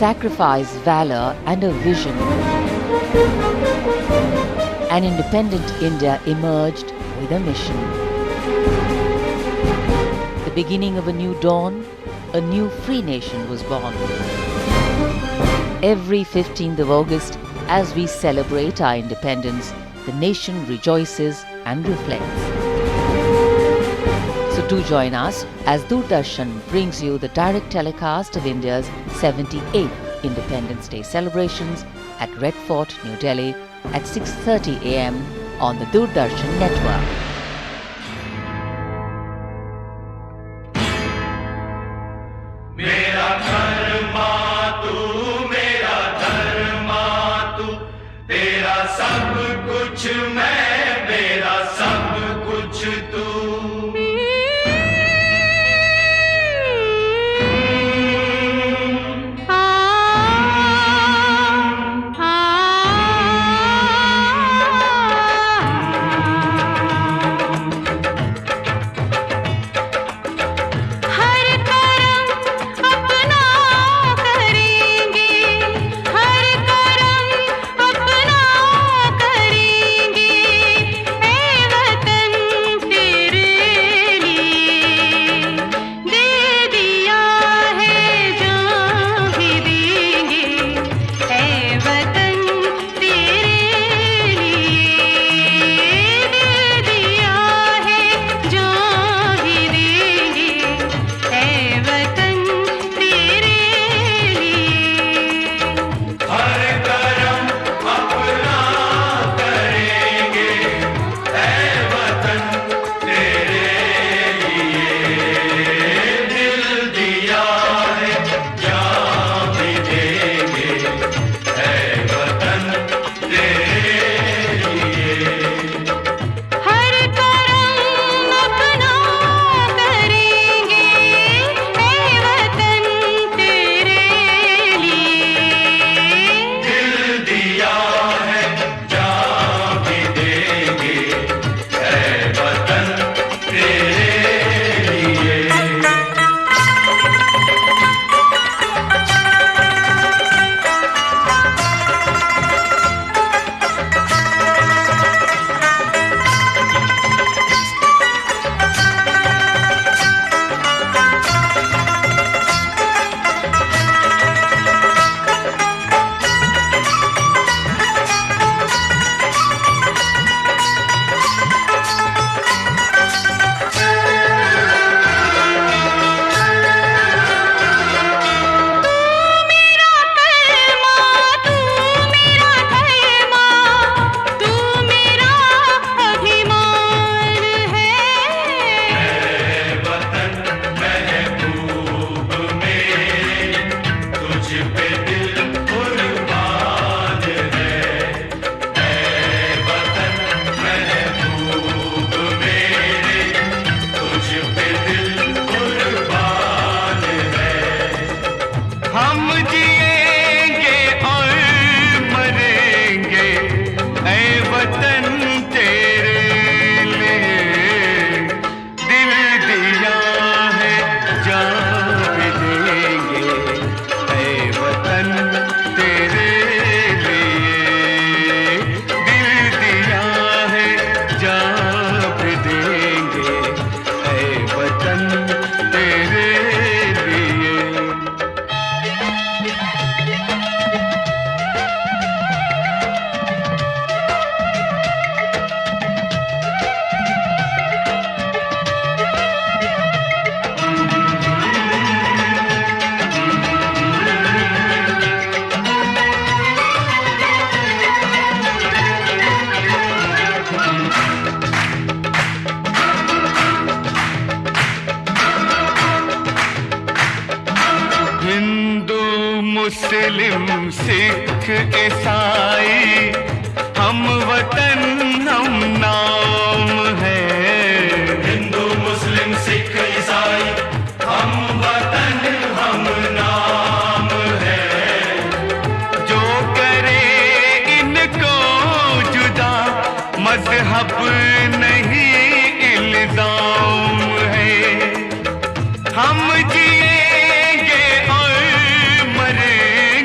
sacrifice, valor and a vision, an independent India emerged with a mission. The beginning of a new dawn, a new free nation was born. Every 15th of August, as we celebrate our independence, the nation rejoices and reflects. So do join us as Doordarshan brings you the direct telecast of India's 78th Independence Day celebrations at Red Fort, New Delhi at 6:30 a.m. on the Doordarshan network. मेरा धर्मा तू, मेरा धर्मा तू, तेरा सब कुछ मैं, मेरा सब कुछ तू। मुस्लिम सिख ईसाई हम वतन हम नाम है। हिंदू मुस्लिम सिख ईसाई हम वतन हम नाम है। जो करे इनको जुदा मजहब नहीं इल्जाम है। हम जिएंगे और मरेंगे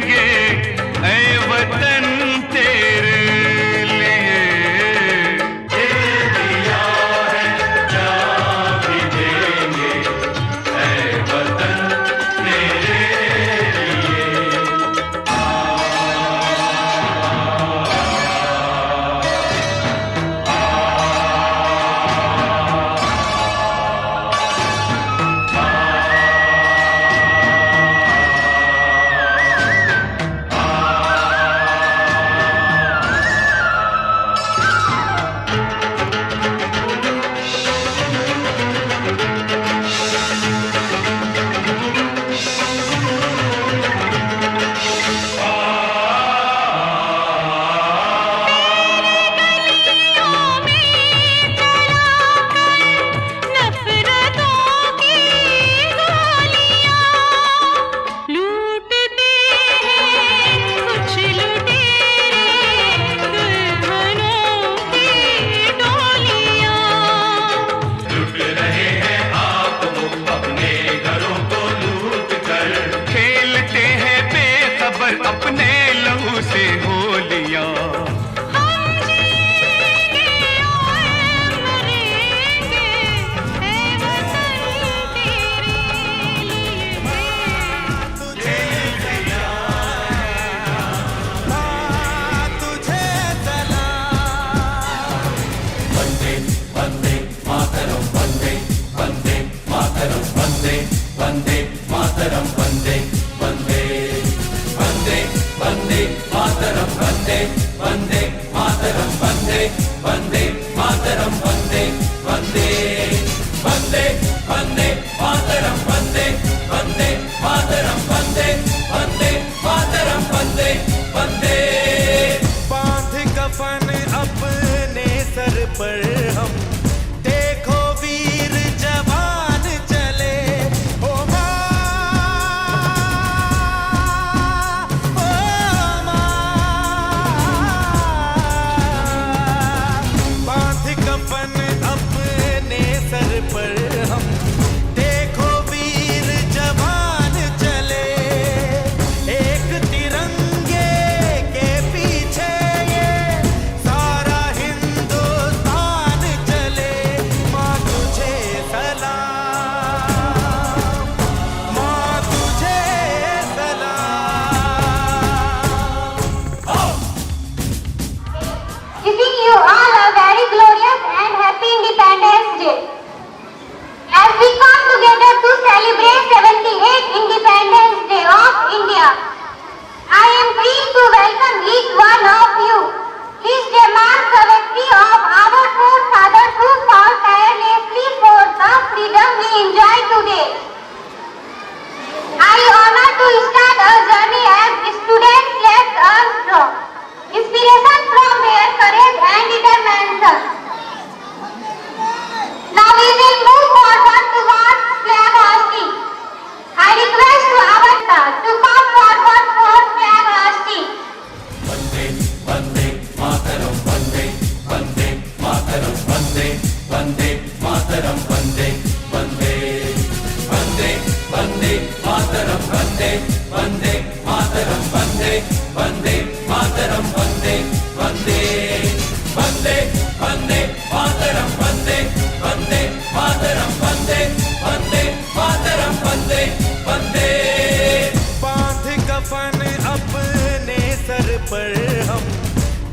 बांध कफन अपने सर पर हम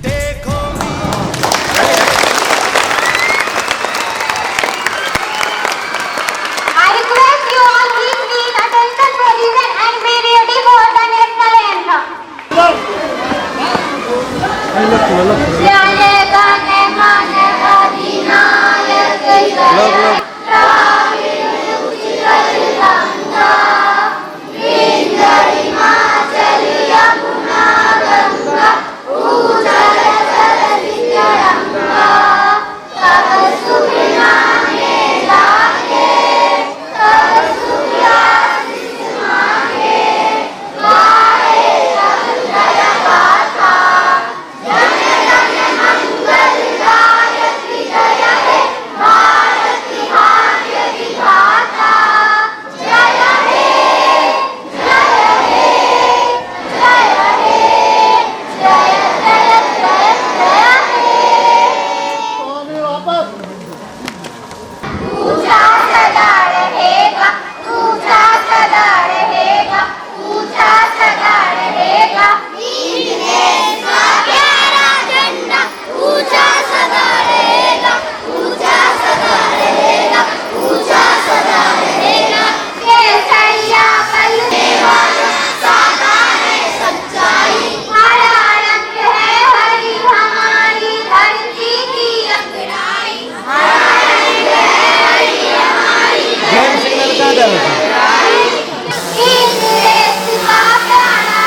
देखो I request you all please be in attention position and be ready for the national anthem. Jai Gane Mane Adinayak Jai Dravida Uttal Ganga Vindhya Himachal Yamuna Ganga Ujjal Saraswati Taranga Tab Subhinane Jaake Tab Subhyas Mange Gaye Tab Jaya Gatha Jana Jana Mangal Gayatri Jaya He Bharat ki Bhagya Vidhata Jaya He Jaya He Jaya He Jaya Jaya Jaya Jaya He ऊंचा सदा रहेगा ऊंचा सदा रहेगा ऊंचा सदा रहेगा वीर देश का प्यारा झंडा ऊंचा सदा रहेगा ऊंचा सदा रहेगा ऊंचा सदा रहेगा केसरिया पलने वाला सादा है सच्चाई हरा रंग है हरी हमारी धरती की अंगड़ाई हरा रंग है हरी हमारी धरती की अंगड़ाई इस देश का प्यारा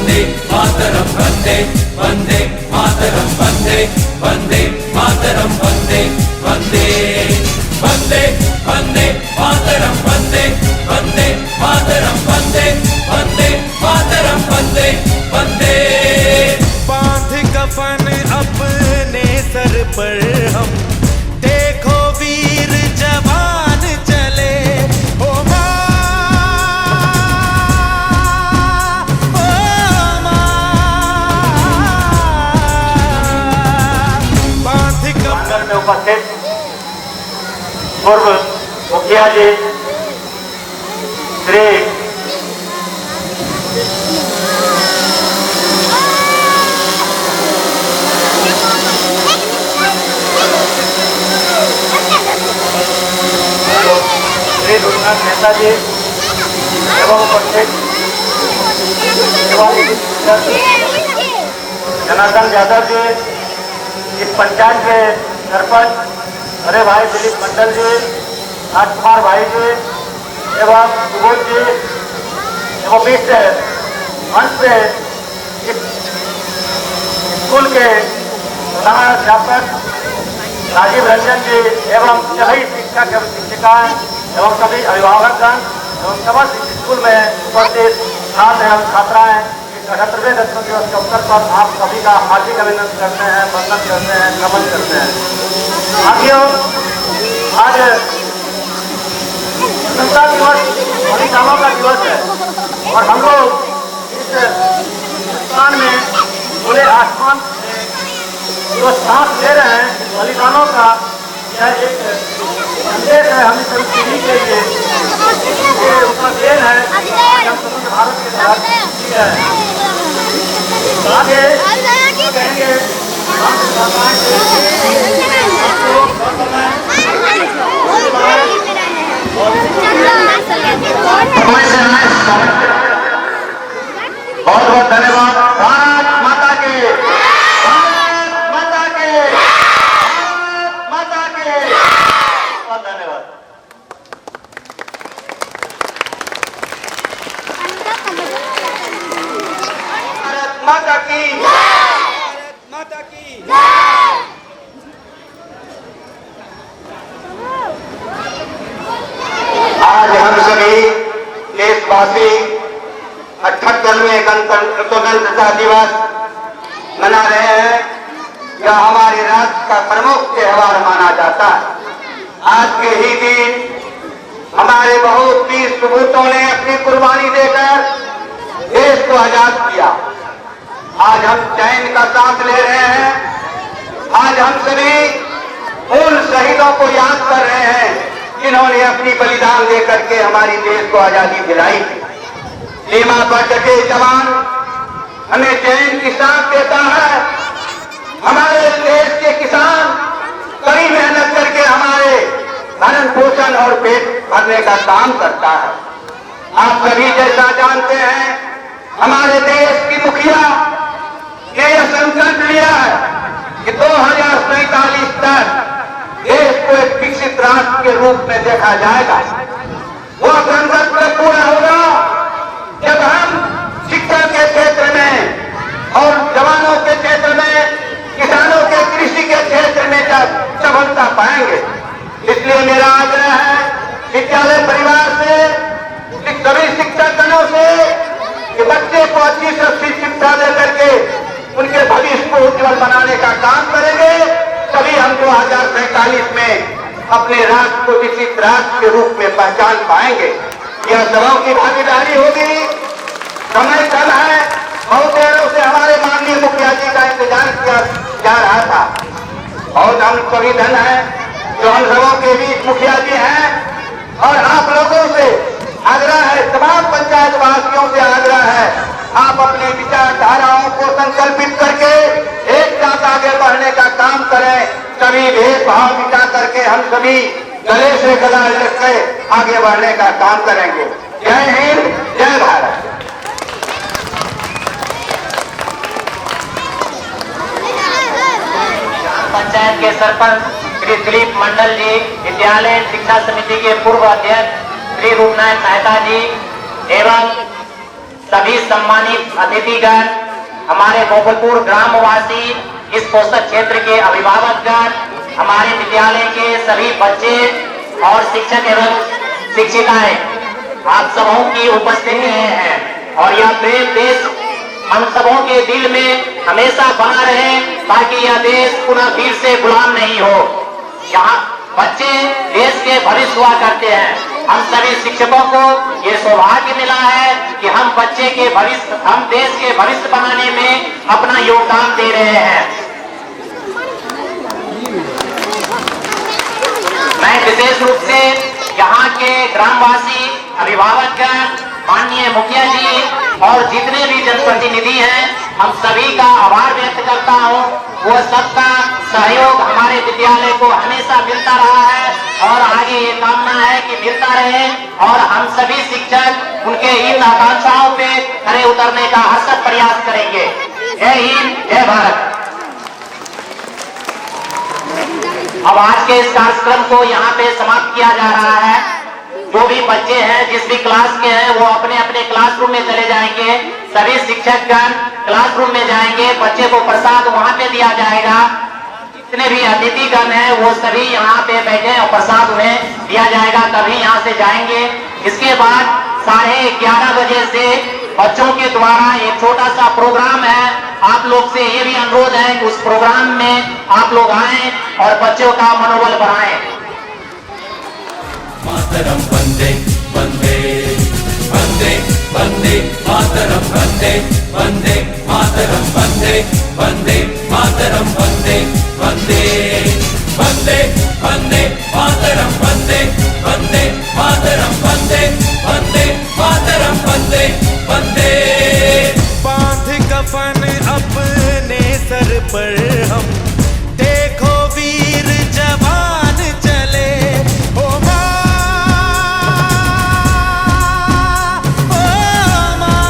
वंदे मातरम वंदे वंदे मातरम वंदे वंदे मातरम वंदे वंदे वंदे वंदे मातरम वंदे वंदे मातरम वंदे वंदे मातरम वंदे वंदे। बांध कफन अपने सर पर हम, देखो वीर जवान चले। ओ माँ, ओ माँ, बांध कफन में उपस्थित पूर्व मुखिया जी श्री रघुनाथ मेहता जी एवं उपस्थित एवं जनार्दन यादव जी, इस पंचायत के सरपंच अरे भाई दिलीप मंडल जी, राजकुमार भाई जी एवं सुबोध जी एवं बीच से मंच से इस स्कूल के प्रधानाध्यापक राजीव रंजन जी एवं सभी शिक्षक एवं शिक्षिकाएं एवं सभी अभिभावकगण एवं समस्त स्कूल में उपस्थित छात्र एवं छात्राएं, इस 78वें गणतंत्र दिवस के अवसर पर आप सभी का हार्दिक अभिनंदन करते हैं, वंदन करते हैं, नमन करते हैं। साथियों, आज स्वतंत्रता दिवस बलिदानों का दिवस है और हम लोग इस हिंदुस्तान में खुले आसमान जो सांस ले रहे हैं बलिदानों का, यह एक संदेश है हम सभी पीढ़ी के लिए। ये उनका देन है हम स्वतंत्र भारत के धरती है। आगे कहेंगे बहुत बहुत धन्यवाद। भारत माता के, भारत माता के, भारत माता के, बहुत धन्यवाद। भारत माता की, भारत माता की आज हम सभी देशवासी 78वें गणतंत्रता दिवस मना रहे हैं। यह हमारे राज्य का प्रमुख त्योहार माना जाता है। आज के ही दिन हमारे बहुत वीर सपूतों ने अपनी कुर्बानी देकर देश को आजाद किया। आज हम चैन का सांस ले रहे हैं। आज हम सभी उन शहीदों को याद कर रहे हैं जिन्होंने अपनी बलिदान देकर के हमारी देश को आजादी दिलाई। सीमा पर डटे जवान हमें चैन की सांस देता है। हमारे देश के किसान कड़ी मेहनत करके हमारे भरण पोषण और पेट भरने का काम करता है। आप सभी जैसा जानते हैं, हमारे देश की मुखिया ने यह संकल्प लिया है कि 2047 तक देश को एक विकसित राष्ट्र के रूप में देखा जाएगा। वह संकल्प पूरा होगा जब हम शिक्षा के क्षेत्र में और जवानों के क्षेत्र में, किसानों के कृषि के क्षेत्र में जब सफलता पाएंगे। इसलिए मेरा आग्रह है विद्यालय परिवार से, सभी शिक्षकगणों से कि बच्चे को अच्छी से अच्छी शिक्षा दे करके उनके भविष्य को उज्जवल बनाने का काम करेंगे। तभी हम 2047 में अपने राष्ट्र को विकसित राष्ट्र के रूप में पहचान पाएंगे। यह सबों की भागीदारी होगी। समय कम है, बहुत देरों से हमारे माननीय मुखिया जी का इंतजार किया जा रहा था। बहुत हम सभी धन है जो हम सबों के बीच मुखिया जी हैं। और आप लोगों से आग्रह है, तमाम पंचायत वासियों से आग्रह है, आप अपने विचारधाराओं को संकल्पित करके एक साथ आगे बढ़ने का काम करें। सभी भेदभाव मिटा करके हम सभी गले से गला लग के आगे बढ़ने का काम करेंगे। जय हिंद, जय भारत। पंचायत के सरपंच श्री दिलीप मंडल जी, विद्यालय शिक्षा समिति के पूर्व अध्यक्ष श्री रूपनाथ मेहता जी एवं सभी सम्मानित अतिथिगण, हमारे गोकुलपुर ग्रामवासी, इस पोषक क्षेत्र के अभिभावकगण, हमारे विद्यालय के सभी बच्चे और शिक्षक एवं शिक्षिकाएं, आप सबों की उपस्थिति है और यह प्रेम देश हम सबों के दिल में हमेशा बना रहे, ताकि यह देश पुनः फिर से गुलाम नहीं हो। यहाँ बच्चे देश के भविष्य हुआ करते हैं। हम सभी शिक्षकों को ये सौभाग्य मिला है कि हम बच्चे के भविष्य, हम देश के भविष्य बनाने में अपना योगदान दे रहे हैं। मैं विशेष रूप से यहाँ के ग्रामवासी, अभिभावकगण, माननीय मुखिया जी और जितने भी जनप्रतिनिधि हैं, हम सभी का आभार व्यक्त करता हूँ। वो सबका सहयोग हमारे विद्यालय को हमेशा मिलता रहा है और आगे ये कामना है कि मिलता रहे और हम सभी शिक्षक उनके इन आकांक्षाओं पे खरे उतरने का हरसक प्रयास करेंगे। जय हिंद, जय भारत। अब आज के इस कार्यक्रम को यहाँ पे समाप्त किया जा रहा है। जो भी बच्चे हैं, जिस भी क्लास के हैं, वो अपने अपने क्लासरूम में चले जाएंगे। सभी शिक्षकगण क्लासरूम में जाएंगे, बच्चे को प्रसाद वहाँ पे दिया जाएगा। जितने भी अतिथिगण हैं वो सभी यहाँ पे बैठे और प्रसाद उन्हें दिया जाएगा, तभी यहाँ से जाएंगे। इसके बाद 11:30 बजे से बच्चों के द्वारा एक छोटा सा प्रोग्राम है। आप लोग से ये भी अनुरोध है कि उस प्रोग्राम में आप लोग आए और बच्चों का मनोबल बढ़ाएं। मातरम वंदे वंदे वंदे वंदे मातरम वंदे वंदे मातरम वंदे वंदे मातरम वंदे वंदे वंदे वंदे मातरम वंदे वंदे मातरम वंदे वंदे मातरम वंदे वंदे। बांध कफन अपने सर पर हम, देखो वीर जवान चले। ओ माँ, ओ माँ,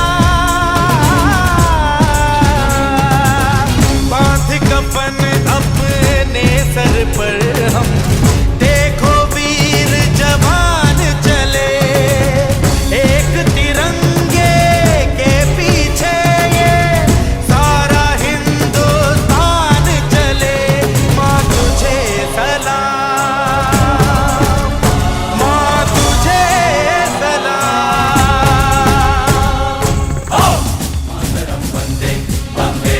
बांध कफन अपने सर पर हम, देखो वीर जवान चले। एक तिरंगे के पीछे ये सारा हिंदुस्तान चले। माँ तुझे सलाम, माँ तुझे सलाम। मातरम वंदे वंदे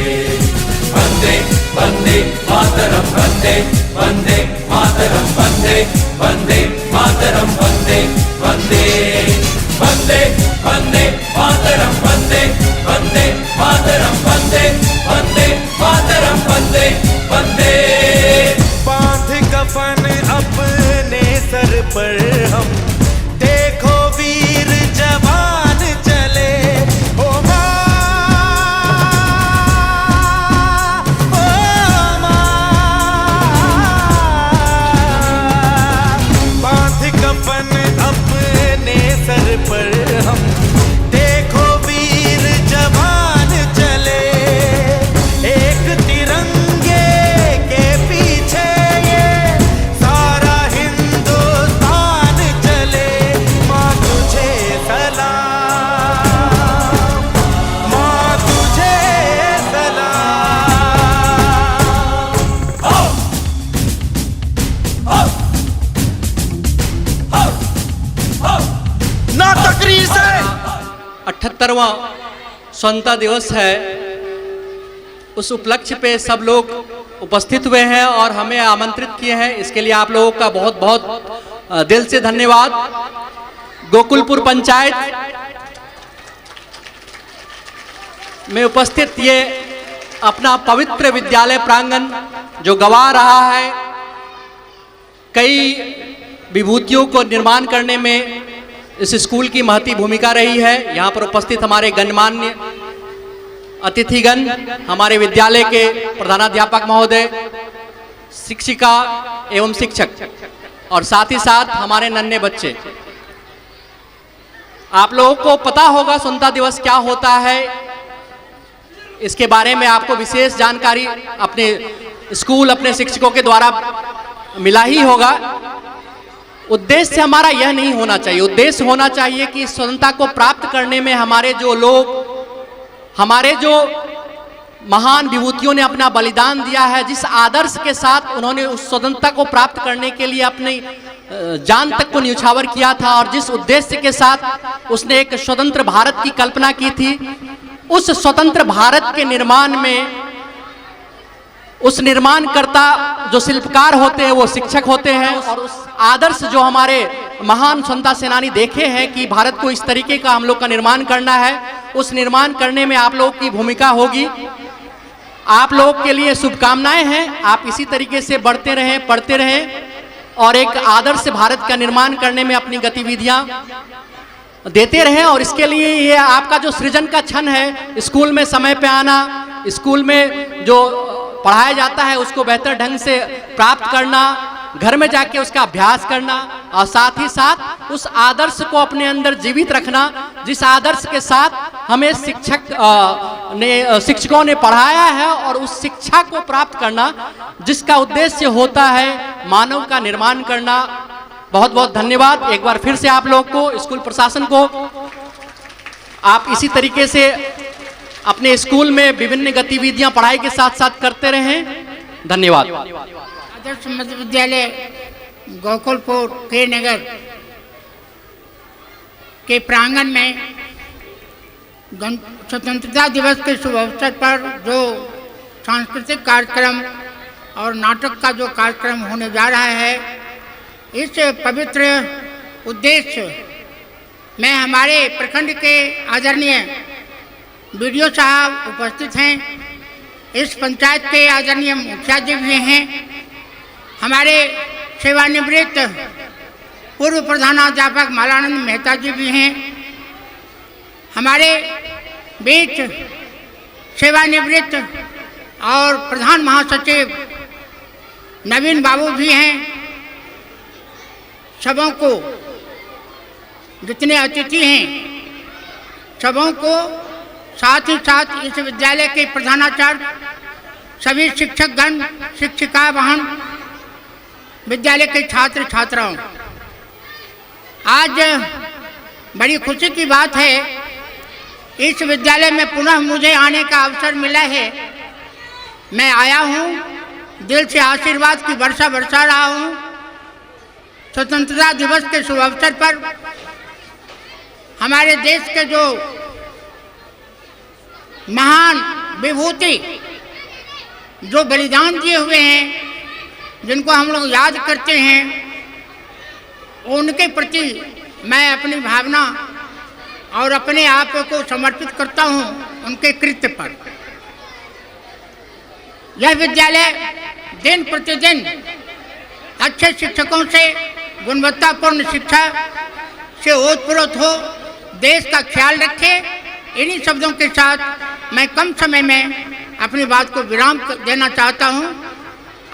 वंदे वंदे मातरम वंदे वंदे मातरम वंदे वंदे मातरम वंदे वंदे वंदे वंदे मातरम वंदे वंदे मातरम वंदे वंदे मातरम वंदे वंदे। बांध कफन अपने सर पर हम, देखो वीर जवान चले। ओ माँ, ओ माँ, बांध कफन अपने सर पर हम, देखो वीर जवान चले। एक तिरंगे के पीछे ये सारा हिंदुस्तान चले। माँ तुझे सलाम, माँ तुझे सलाम। ना तकरीर से 78वां स्वतंत्रता दिवस है, उस उपलक्ष्य पे सब लोग उपस्थित हुए हैं और हमें आमंत्रित किए हैं। इसके लिए आप लोगों का बहुत बहुत दिल से धन्यवाद। गोकुलपुर पंचायत में उपस्थित ये अपना पवित्र विद्यालय प्रांगण जो गवा रहा है, कई विभूतियों को निर्माण करने में इस स्कूल की महती भूमिका रही है। यहाँ पर उपस्थित हमारे गणमान्य अतिथिगण, हमारे विद्यालय के प्रधानाध्यापक महोदय, शिक्षिका एवं शिक्षक और साथ ही साथ हमारे नन्हे बच्चे। आप लोगों को पता होगा स्वतंत्रता दिवस क्या होता है, इसके बारे में आपको विशेष जानकारी अपने स्कूल, अपने शिक्षकों के द्वारा मिला ही होगा। उद्देश्य हमारा यह नहीं होना चाहिए। उद्देश्य होना चाहिए कि इस स्वतंत्रता को प्राप्त करने में हमारे जो लोग, हमारे जो महान विभूतियों ने अपना बलिदान दिया है, जिस आदर्श के साथ उन्होंने उस स्वतंत्रता को प्राप्त करने के लिए अपनी जान तक को न्यौछावर किया था और जिस उद्देश्य के साथ उसने एक स्वतंत्र भारत की कल्पना की थी, उस स्वतंत्र भारत के निर्माण में उस निर्माणकर्ता जो शिल्पकार होते हैं वो शिक्षक होते हैं। और उस आदर्श जो हमारे महान स्वतंत्रता सेनानी देखे हैं कि भारत को इस तरीके का हम लोग का निर्माण करना है, उस निर्माण करने में आप लोगों की भूमिका होगी। आप लोगों के लिए शुभकामनाएं हैं। आप इसी तरीके से बढ़ते रहें, पढ़ते रहें और एक आदर्श भारत का निर्माण करने में अपनी गतिविधियां देते रहें। और इसके लिए ये आपका जो सृजन का क्षण है, स्कूल में समय पे आना, स्कूल में जो पढ़ाया जाता है उसको बेहतर ढंग से प्राप्त करना, घर में जाके उसका अभ्यास करना और साथ ही साथ उस आदर्श को अपने अंदर जीवित रखना, जिस आदर्श के साथ हमें शिक्षकों ने पढ़ाया है, और उस शिक्षा को प्राप्त करना जिसका उद्देश्य होता है मानव का निर्माण करना। बहुत बहुत धन्यवाद एक बार फिर से आप लोग को, स्कूल प्रशासन को। आप इसी तरीके से अपने स्कूल में विभिन्न गतिविधियां पढ़ाई के साथ साथ करते रहें। धन्यवाद। आदर्श मध्य विद्यालय गोकुलपुर के नगर के प्रांगण में स्वतंत्रता दिवस के शुभ अवसर पर जो सांस्कृतिक कार्यक्रम और नाटक का जो कार्यक्रम होने जा रहा है, इस पवित्र उद्देश्य में हमारे प्रखंड के आदरणीय बीडीओ साहब उपस्थित हैं, इस पंचायत के आदरणीय मुखिया जी भी हैं, हमारे सेवानिवृत्त पूर्व प्रधानाध्यापक मालानंद मेहता जी भी हैं, हमारे बीच सेवानिवृत्त और प्रधान महासचिव नवीन बाबू भी हैं। सबों को, जितने अतिथि हैं सबों को, साथ ही साथ इस विद्यालय के प्रधानाचार्य, सभी शिक्षकगण, शिक्षिका बहन, विद्यालय के छात्र छात्राओं, आज बड़ी खुशी की बात है, इस विद्यालय में पुनः मुझे आने का अवसर मिला है। मैं आया हूँ, दिल से आशीर्वाद की वर्षा बरसा रहा हूँ। स्वतंत्रता दिवस के शुभ अवसर पर हमारे देश के जो महान विभूति जो बलिदान दिए हुए हैं, जिनको हम लोग याद करते हैं, उनके प्रति मैं अपनी भावना और अपने आप को समर्पित करता हूं उनके कृत्य पर। यह विद्यालय दिन प्रतिदिन अच्छे शिक्षकों से गुणवत्तापूर्ण शिक्षा से ओतप्रोत हो, देश का ख्याल रखे। इन्हीं शब्दों के साथ मैं कम समय में अपनी बात को विराम देना चाहता हूं।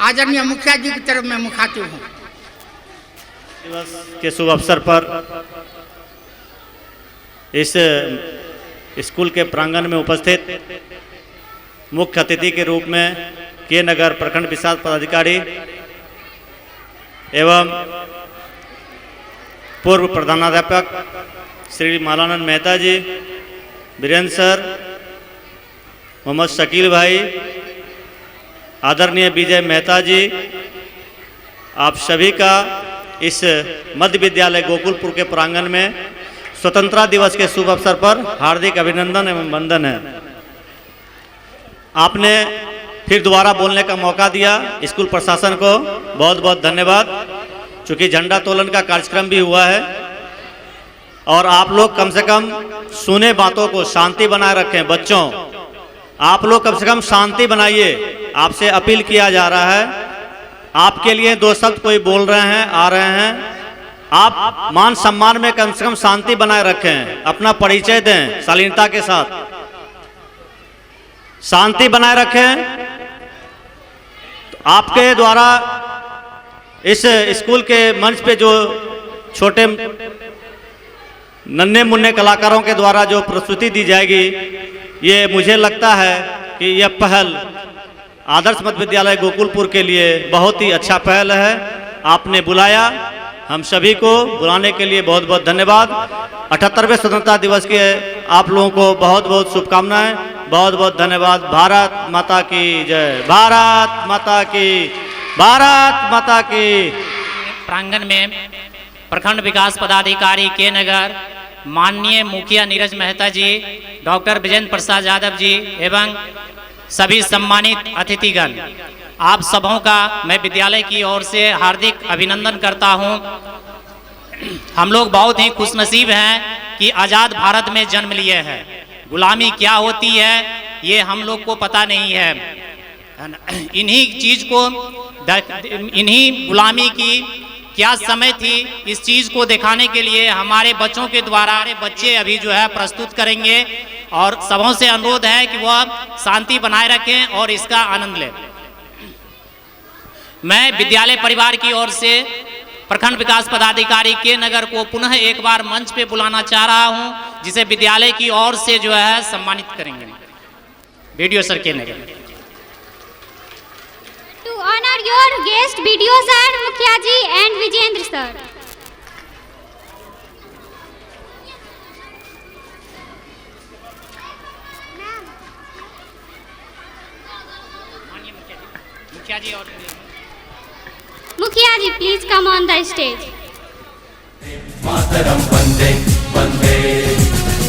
आदरणीय मुखिया जी की तरफ मैं मुखातिब हूं। दिवस के शुभ अवसर पर इस स्कूल के प्रांगण में उपस्थित मुख्य अतिथि के रूप में के नगर प्रखंड विकास पदाधिकारी एवं पूर्व प्रधानाध्यापक श्री मालानंद मेहता जी, वीरेंद्र सर, मोहम्मद शकील भाई, आदरणीय विजय मेहता जी, आप सभी का इस मध्य विद्यालय गोकुलपुर के प्रांगण में स्वतंत्रता दिवस के शुभ अवसर पर हार्दिक अभिनंदन एवं वंदन है। आपने फिर दोबारा बोलने का मौका दिया, स्कूल प्रशासन को बहुत बहुत धन्यवाद। चूँकि झंडा तोलन का कार्यक्रम भी हुआ है और आप लोग कम से कम सुने बातों को, शांति बनाए रखें। बच्चों, आप लोग कम से कम शांति बनाइए, आपसे अपील किया जा रहा है। आपके लिए दो शब्द कोई बोल रहे हैं, आ रहे हैं, आप मान सम्मान में कम से कम शांति बनाए रखें, अपना परिचय दें शालीनता के साथ, शांति बनाए रखें। तो आपके द्वारा इस स्कूल के मंच पे जो छोटे नन्हे मुन्ने कलाकारों के द्वारा जो प्रस्तुति दी जाएगी, ये मुझे लगता है कि यह पहल आदर्श मध्य विद्यालय गोकुलपुर के लिए बहुत ही अच्छा पहल है। आपने बुलाया, हम सभी को बुलाने के लिए बहुत बहुत धन्यवाद। 78वें स्वतंत्रता दिवस के आप लोगों को बहुत बहुत शुभकामनाएं, बहुत बहुत धन्यवाद। भारत माता की जय, भारत माता की, भारत माता की। प्रांगण में प्रखंड विकास पदाधिकारी के नगर माननीय मुखिया नीरज मेहता जी, डॉक्टर विजेंद्र प्रसाद यादव जी एवं सभी सम्मानित अतिथिगण, आप सबों का मैं विद्यालय की ओर से हार्दिक अभिनंदन करता हूं। हम लोग बहुत ही खुशनसीब हैं कि आज़ाद भारत में जन्म लिए हैं। गुलामी क्या होती है ये हम लोग को पता नहीं है। इन्हीं गुलामी की क्या समय थी, इस चीज़ को दिखाने के लिए हमारे बच्चों के द्वारा बच्चे अभी जो है प्रस्तुत करेंगे और सबों से अनुरोध है कि वह शांति बनाए रखें और इसका आनंद लें। मैं विद्यालय परिवार की ओर से प्रखंड विकास पदाधिकारी के नगर को पुनः एक बार मंच पे बुलाना चाह रहा हूं, जिसे विद्यालय की ओर से जो है सम्मानित करेंगे। वीडियो सर के नगर। To honor your guest, BDO sir, Mukhya ji and Vijendra sir. मुखिया जी और Mukhya ji, please come on the stage. मातरम वंदे वंदे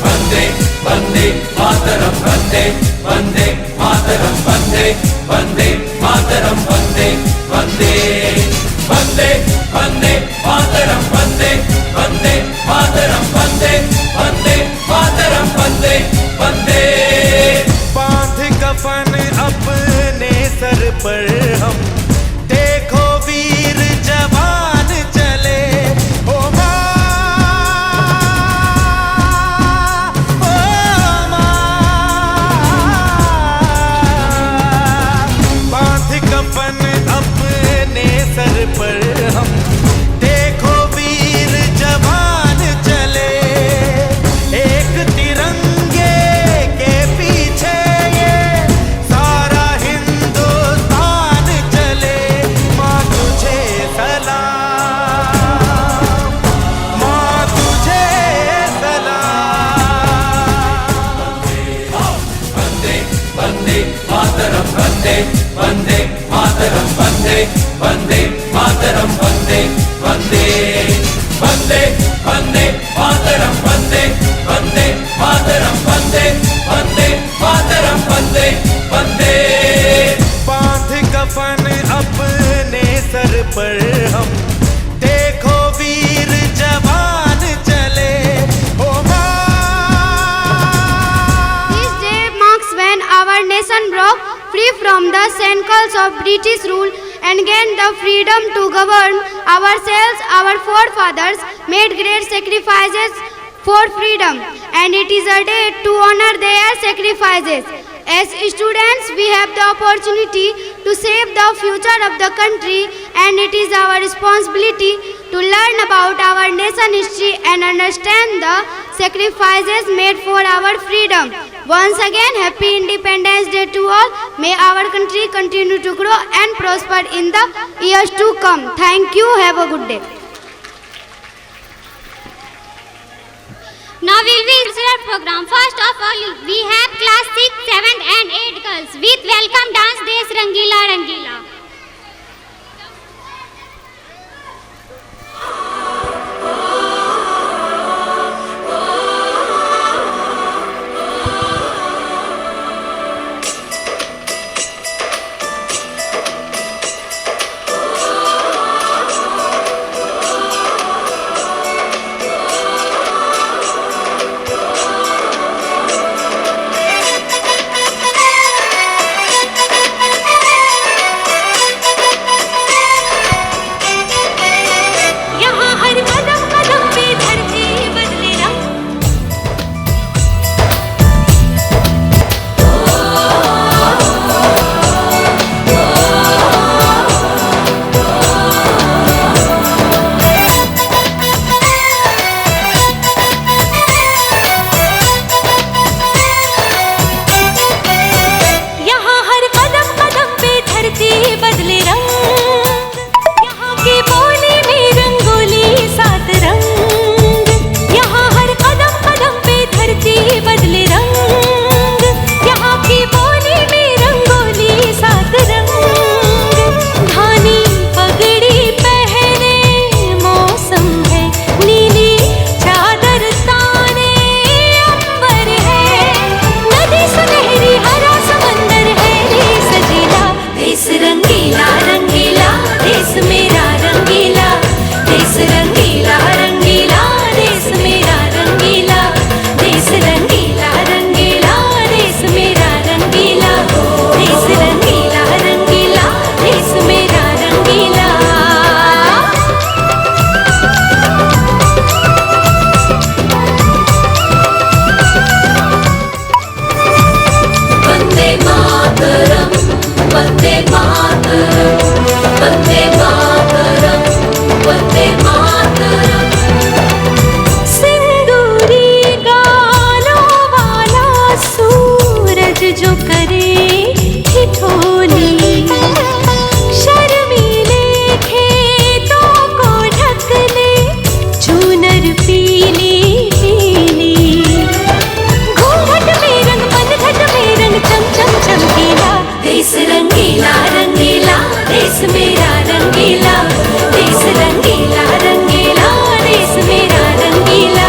वंदे वंदे मातरम वंदे वंदे मातरम वंदे वंदे मातरम वंदे वंदे वंदे वंदे मातरम वंदे वंदे मातरम वंदे वंदे मातरम वंदे वंदे। बांध कफन अपने सर पर हम, देखो वीर जवान चले। ओ माँ, ओ माँ, बांध कफन अपने सर पर हम, देखो वीर जवान चले। एक तिरंगे के पीछे ये सारा हिंदुस्तान चले। माँ तुझे सलाम, माँ तुझे सलाम। वंदे वंदे मातरम वंदे वंदे मातरम वंदे वंदे मातरम वंदे वंदे वंदे वंदे मातरम वंदे वंदे मातरम वंदे वंदे मातरम वंदे वंदे। बांध कफन अपने सर पर हम, देखो वीर जवान चले। ओ माँ, This day marks when our nation broke free from the shackles of British rule and gained the freedom to govern ourselves. Our forefathers made great sacrifices for freedom, and it is a day to honor their sacrifices. As students, we have the opportunity to shape the future of the country, and it is our responsibility to learn about our nation history and understand the sacrifices made for our freedom. Once again, happy Independence Day to all. May our country continue to grow and prosper in the years to come. Thank you. Have a good day. Now we'll be our program. First of all, we have class 6, 7 and 8 girls with welcome dance Desh Rangila Rangila. मातरम, वंदे मातरम, वंदे मातरम। सिंदूरी गालों वाला सूरज जो करे ठिठोली, शर्मीले खेतों को ढक ले चूनर पीली पीली। घूंघट में रंग पनघट में रंग चम चम चमकीला। देश रंगीला रंगीला देश मेरा रंगीला, देश रंगीला रंगीला देश मेरा रंगीला।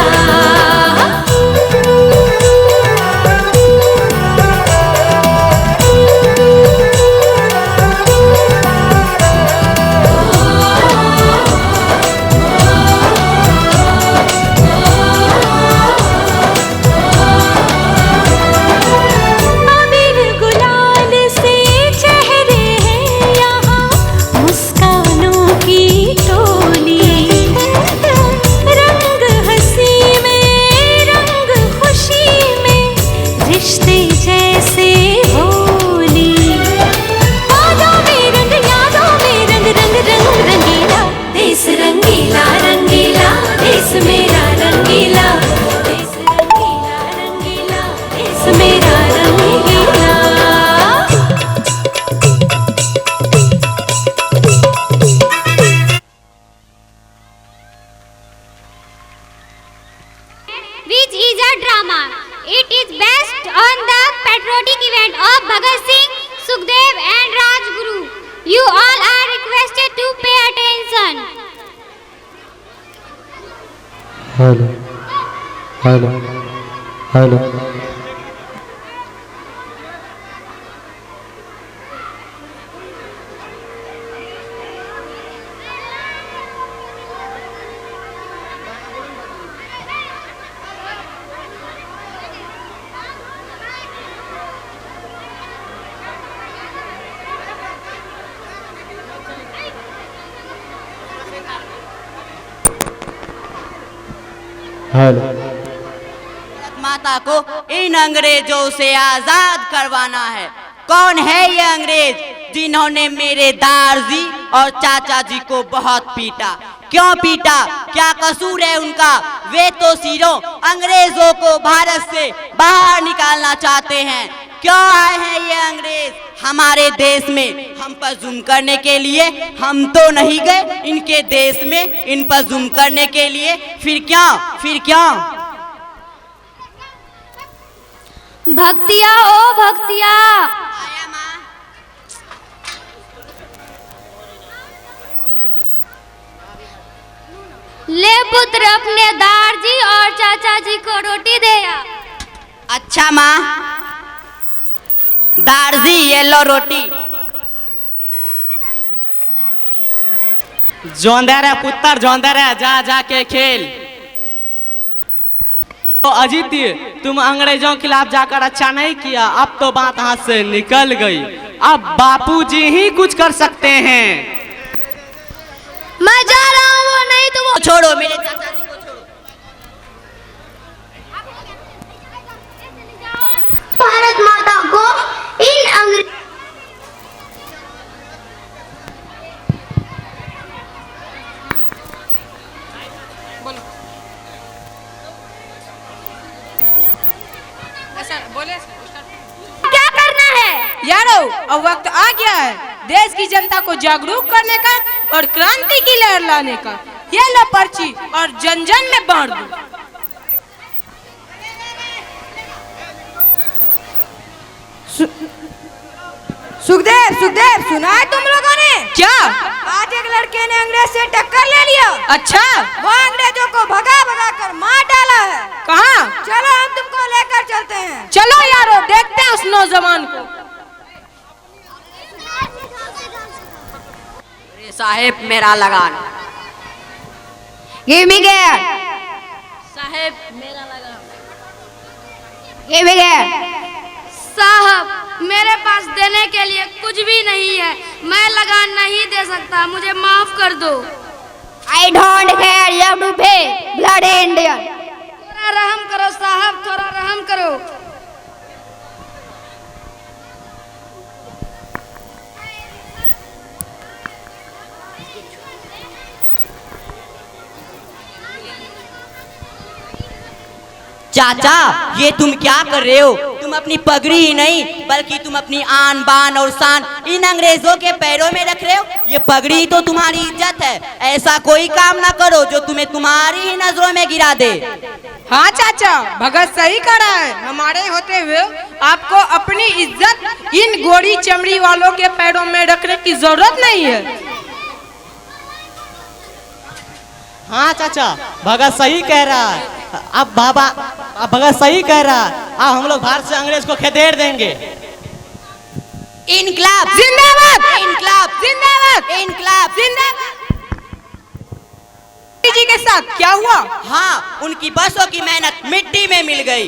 अबीर गुलाल से चेहरे हैं यहाँ, मुस्कानों की टोली। रंग हंसी में रंग खुशी में रिश्ते जैसे होली। यादों में रंग रंग रंग रंगीला। देश रंगीला रंगीला देश मेरा रंगीला, देश रंगीला रंगीला देश मेरा रंगीला। Which is a drama. It is based on the patriotic event of Bhagat Singh, Sukhdev and Rajguru. You all are requested to pay attention. Hello hello hello hello Bharat माता को इन अंग्रेजों से आजाद करवाना है। कौन है ये अंग्रेज जिन्होंने मेरे दारजी और चाचा जी को बहुत पीटा? क्यों पीटा? क्या कसूर है उनका? वे तो सिरों अंग्रेजों को भारत से बाहर निकालना चाहते हैं। क्यों आए हैं ये अंग्रेज हमारे देश में? हम पर जुल्म करने के लिए? हम तो नहीं गए इनके देश में इन पर जुल्म करने के लिए। फिर क्यों? भक्तिया ओ भक्तिया, ले पुत्र अपने दारजी और चाचा जी को रोटी दे आ। अच्छा माँ, दारजी ये लो रोटी। जोंदा रे पुत्र जोंदा रे, जा जा के खेल। तो अजीत तुम अंग्रेजों के खिलाफ जाकर अच्छा नहीं किया, अब तो बात हाथ से निकल गई। अब बापूजी ही कुछ कर सकते हैं। मैं जा रहा हूँ, वो नहीं तो वो छोड़ो, मेरे चाचा जी को छोड़ो। भारत माता को इन अंग्रेज क्या करना है यारो? अब वक्त आ गया है देश की जनता को जागरूक करने का और क्रांति की लहर लाने का। ये लो पर्ची और जन जन में बांट दो। सुखदेव सुना है तुम लोगों ने? क्या? आज एक लड़के ने अंग्रेज से टक्कर ले लिया। अच्छा? वो अंग्रेजों को भगा कर मार डाला है। कहाँ? चलो हम तुमको लेकर चलते हैं। चलो यारो, देखते हैं उस नौजवान को। अरे साहेब, मेरा लगान। Give me gear. साहेब, मेरा लगान। Give me gear. साहब, मेरे पास देने के लिए कुछ भी नहीं है। मैं लगान नहीं दे सकता, मुझे माफ कर दो। I don't care. You have to pay. Bloody Indian. थोड़ा रहम करो साहब, थोड़ा रहम करो। चाचा, ये तुम क्या कर रहे हो? तुम अपनी पगड़ी ही नहीं बल्कि तुम अपनी आन बान और शान इन अंग्रेजों के पैरों में रख रहे हो। ये पगड़ी ही तो तुम्हारी इज्जत है। ऐसा कोई काम ना करो जो तुम्हें तुम्हारी ही नजरों में गिरा दे। हाँ चाचा, भगत सही कह रहा है। हमारे होते हुए आपको अपनी इज्जत इन गोरी चमड़ी वालों के पैरों में रखने की जरूरत नहीं है। हाँ चाचा, भगत सही कह रहा है। अब भगत सही कह रहा है। अब हम लोग भारत से अंग्रेज को खदेड़ देंगे। इनकलाब जिंदाबाद, इनकलाब जिंदाबाद, इनकलाब जिंदाबाद। जी के साथ क्या हुआ? हाँ, उनकी बरसों की मेहनत मिट्टी में मिल गई।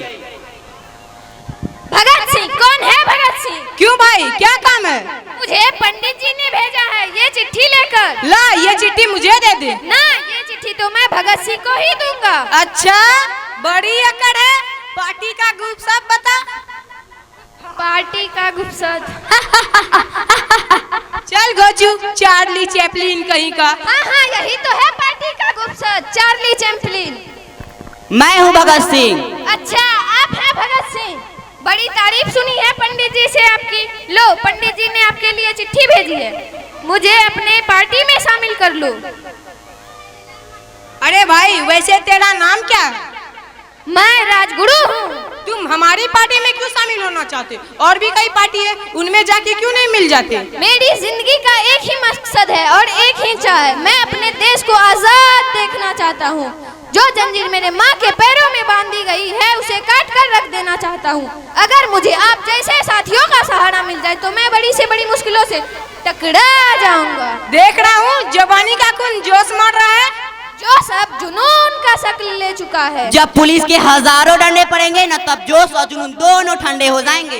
भगत सिंह कौन है? भगत सिंह क्यों भाई, क्या काम है? मुझे पंडित जी ने भेजा है ये चिट्ठी लेकर। ला, ये चिट्ठी मुझे दे दे। ना, ये चिट्ठी तो मैं भगत सिंह को ही दूंगा। अच्छा, बड़ी अकड़ है। पार्टी का ग्रुप सब बता। पार्टी का गुप्सद। चल गोचू, चार्ली चैपलिन कहीं का। हाँ हाँ, यही तो है पार्टी का गुप्सद, चार्ली चैपलिन। मैं हूँ भगत सिंह। अच्छा, आप हैं भगत सिंह। बड़ी तारीफ सुनी है पंडित जी से आपकी। लो, पंडित जी ने आपके लिए चिट्ठी भेजी है, मुझे अपने पार्टी में शामिल कर लो। अरे भाई, वैसे तेरा नाम क्या है? मैं राजगुरु हूँ। तुम हमारी पार्टी में क्यों शामिल होना चाहते? और भी कई पार्टी है, उनमें जाके क्यों नहीं मिल जाते? मेरी जिंदगी का एक ही मकसद है और एक ही चाह है। मैं अपने देश को आजाद देखना चाहता हूँ। जो जंजीर मेरे माँ के पैरों में बांधी गई है उसे काट कर रख देना चाहता हूँ। अगर मुझे आप जैसे साथियों का सहारा मिल जाए तो मैं बड़ी से बड़ी मुश्किलों से टकरा जाऊंगा। देख रहा हूँ जवानी का खून जोश मार रहा है। जो सब जुनून का शक्ल ले चुका है। जब पुलिस के हजारों डंडे पड़ेंगे न, तब जोश और जुनून दोनों ठंडे हो जाएंगे।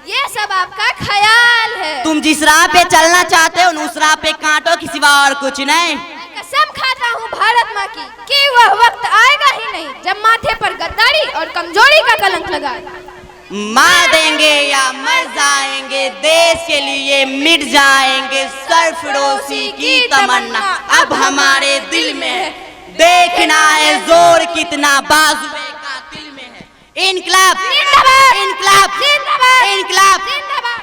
ये सब आपका ख्याल है। तुम जिस राह पे चलना चाहते हो उस राह पे कांटों के सिवा और कुछ नहीं। कसम खाता हूँ भारत माँ की कि वह वक्त आएगा ही नहीं जब माथे पर गद्दारी और कमजोरी का कलंक लगाए। मार देंगे या मर जाएंगे, देश के लिए मिट जाएंगे। सरफरोशी की तमन्ना अब हमारे दिल में है। देखना है जोर कितना बाजुए का दिल में है। इनकलाब जिंदाबाद, इनकलाब जिंदाबाद, इनकलाब जिंदाबाद।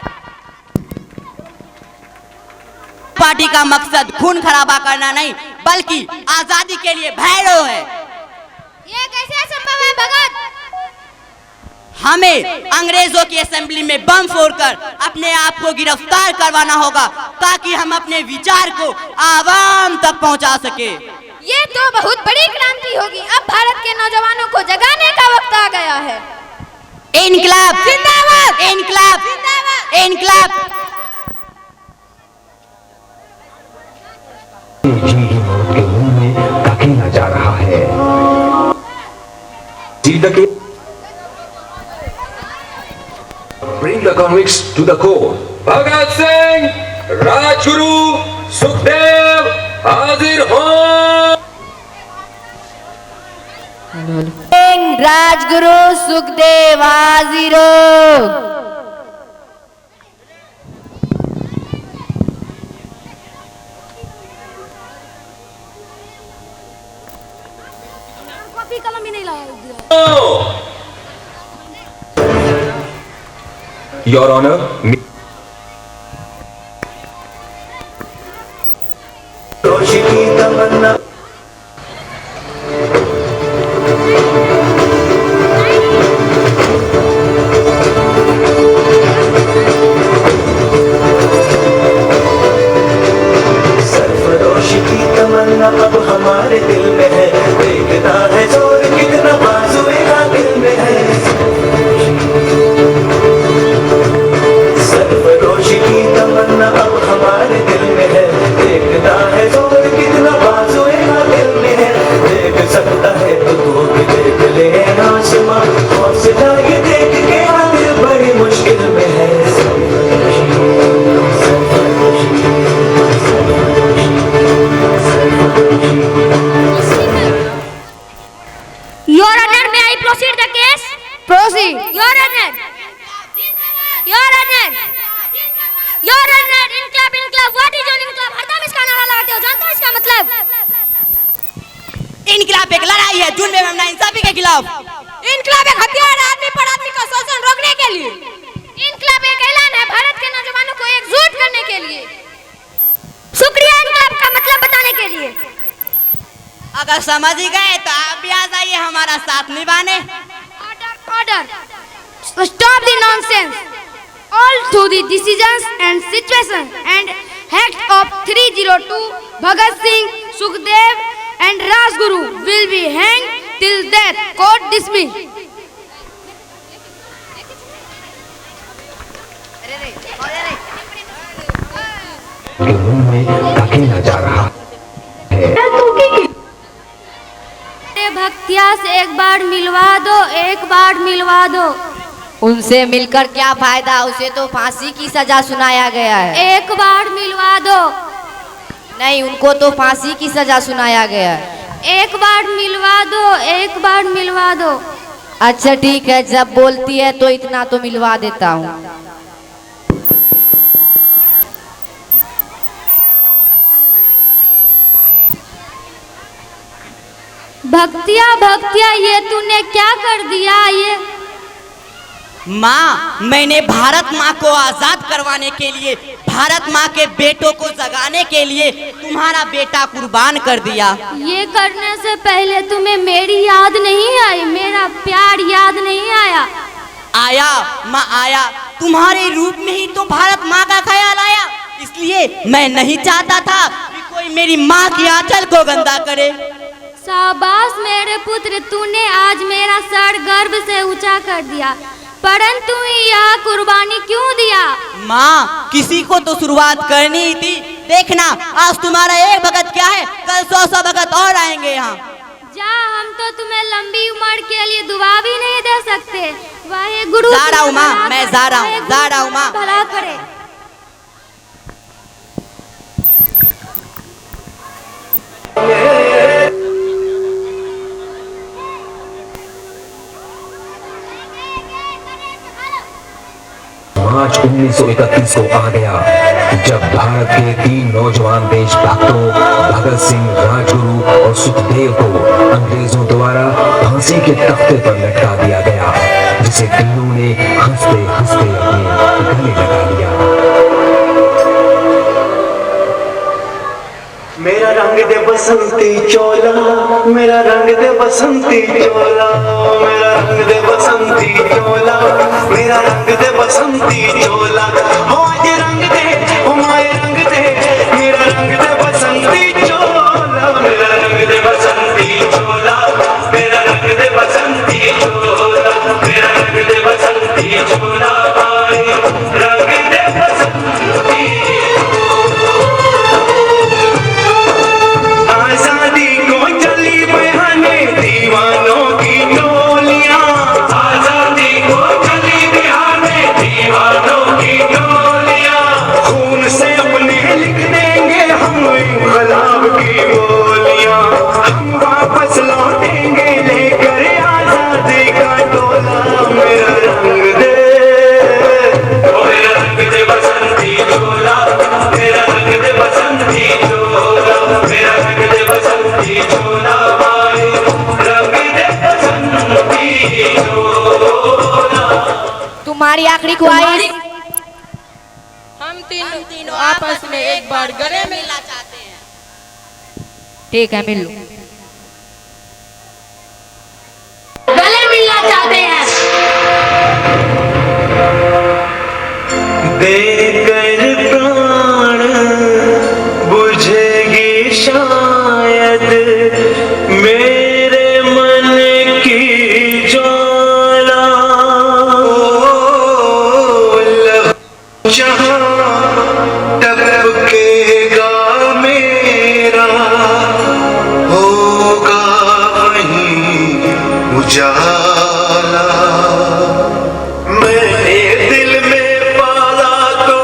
पार्टी का मकसद खून खराबा करना नहीं बल्कि आजादी के लिए भैरव है। ये कैसे संभव है भगत? हमें अंग्रेजों की असेंबली में बम फोड़कर अपने आप को गिरफ्तार करवाना होगा ताकि हम अपने विचार को आवाम तक पहुंचा सके। ये तो बहुत बड़ी क्रांति होगी। अब भारत के नौजवानों को जगाने का वक्त आ गया है। इनकलाब जिंदाबाद, इनकलाब जिंदाबाद, इनकलाब। के मुंह में धकेला जा रहा है। Bring the convicts to the court. Bhagat Singh, Rajguru, Sukhdev हाजिर हो। राजगुरु सुखदेव हाजिर हो। कॉपी कलम ही नहीं लाया। Your Honor, रोशनी तमन्ना सरफरोशी की तमन्ना अब हमारे दिल में है। देखना है जोर कितना बाजुए का दिल में है। सरफरोशी की तमन्ना अब हमारे दिल में है। देखना है जोर कितना बाजुए का दिल में है। देख सकता है तो तू भी देख ले आसमां, हौसला ये देख के दिल बड़ी मुश्किल में है। Your Honor, may I proceed the case? Proceed. Your Honor, Your Honor, Your Honor, इनकलाब इनकलाब, what is your इनकलाब? हरदम इसका नारा लगाते हो, जानते हो इसका मतलब? इनकलाब एक लड़ाई है जुल्म एवं नाइंसाफी के खिलाफ। इनकलाब एक हथियार है आदमी पर आदमी का शोषण रोकने के लिए। इनकलाब एक ऐलान है भारत के नौजवानों को एकजुट करने के लिए। शुक्रिया इनकलाब का मतलब बताने के लिए। अगर समझ ही गए तो आप भी आ जाइए हमारा साथ निभाने। Order. Stop the nonsense. All to the decisions and situations and acts of 302 Bhagat Singh, Sukhdev and Rajguru will be hanged till death. Court dismissed. अकेला जा रहा है। भक्तिया से एक बार मिलवा दो, एक बार मिलवा दो। उनसे मिलकर क्या फायदा, उसे तो फांसी की सजा सुनाया गया है। एक बार मिलवा दो। नहीं, उनको तो फांसी की सजा सुनाया गया है। एक बार मिलवा दो, एक बार मिलवा दो। अच्छा ठीक है, जब बोलती है तो इतना तो मिलवा देता हूँ। भक्तिया भक्तिया, ये तूने क्या कर दिया? ये माँ, मैंने भारत माँ को आजाद करवाने के लिए, भारत माँ के बेटों को जगाने के लिए तुम्हारा बेटा कुर्बान कर दिया। ये करने से पहले तुम्हें मेरी याद नहीं आई, मेरा प्यार याद नहीं आया? आया माँ, आया। तुम्हारे रूप में ही तो भारत माँ का ख्याल आया, इसलिए मैं नहीं चाहता था कि कोई मेरी माँ की आंचल को गंदा करे। शाबाश मेरे पुत्र, तूने आज मेरा सर गर्व से ऊंचा कर दिया, परंतु यह कुर्बानी क्यों दिया? माँ, किसी को तो शुरुआत करनी ही थी। देखना, आज तुम्हारा एक भगत क्या है, कल 100 भगत और आएंगे यहाँ। जा, हम तो तुम्हें लंबी उम्र के लिए दुआ भी नहीं दे सकते। वाहे गुरु। जा रहा हूँ माँ, मैं जा रहा हूँ, जा रहा हूँ माँ। भला करे। मार्च 1931 को आ गया, जब भारत के 3 नौजवान देशभक्तों भगत सिंह, राजगुरु और सुखदेव को अंग्रेजों द्वारा फांसी के तख्ते पर लटका दिया गया, जिसे तीनों ने हंसते हंसते अपने गले लगा लिया। मेरा रंग दे बसंती चोला, मेरा रंग दे बसंती चोला, मेरा रंग दे बसंती चोला, मेरा रंग दे बसंती चोला। हो आज रंग दे, हो माए रंग दे, मेरा रंग दे बसंती चोला, मेरा रंग दे बसंती चोला, मेरा रंग दे बसंती चोला, मेरा रंग दे बसंती चोला, रंग दे बसंती। आजादी को चली बहाने दीवानों की टोलियां, आजादी को चली बहाने दीवानों की टोलियां, खून से अपने लिख देंगे हम इनकलाब की बोलियां, हम वापस लौटेंगे लेकर आजादी का टोला। मेरा रंग दे, मेरा रंग दे बसंती चोला, मेरा रंग दे बसंती चोला, मेरा रंग दे बसंती चोला, रंग दे बसंती चोला। तुम्हारी आखिरी ख्वाहिश? हम तीनों आपस में एक बार गले मिलना चाहते हैं। ठीक है, मिल लो। गले मिलना चाहते हैं। देकर प्राण बुझेगी शायद मेरे मन की ज्वाला, जहाँ टपकेगा मेरा होगा वहीं उजाला। मैंने दिल में पाला तो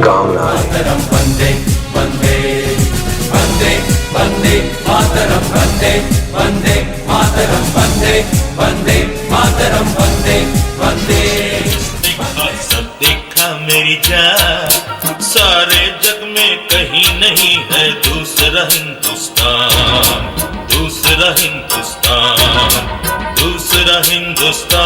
शुभकामनाएं। वंदे वंदे वंदे वंदे मातरम वंदे वंदे मातरम वंदे वंदे मातरम वंदे वंदे। सब देखा मेरी जान, सारे जग में कहीं नहीं है दूसरा हिंदुस्तान, दूसरा हिंदुस्तान, दूसरा हिंदुस्तान।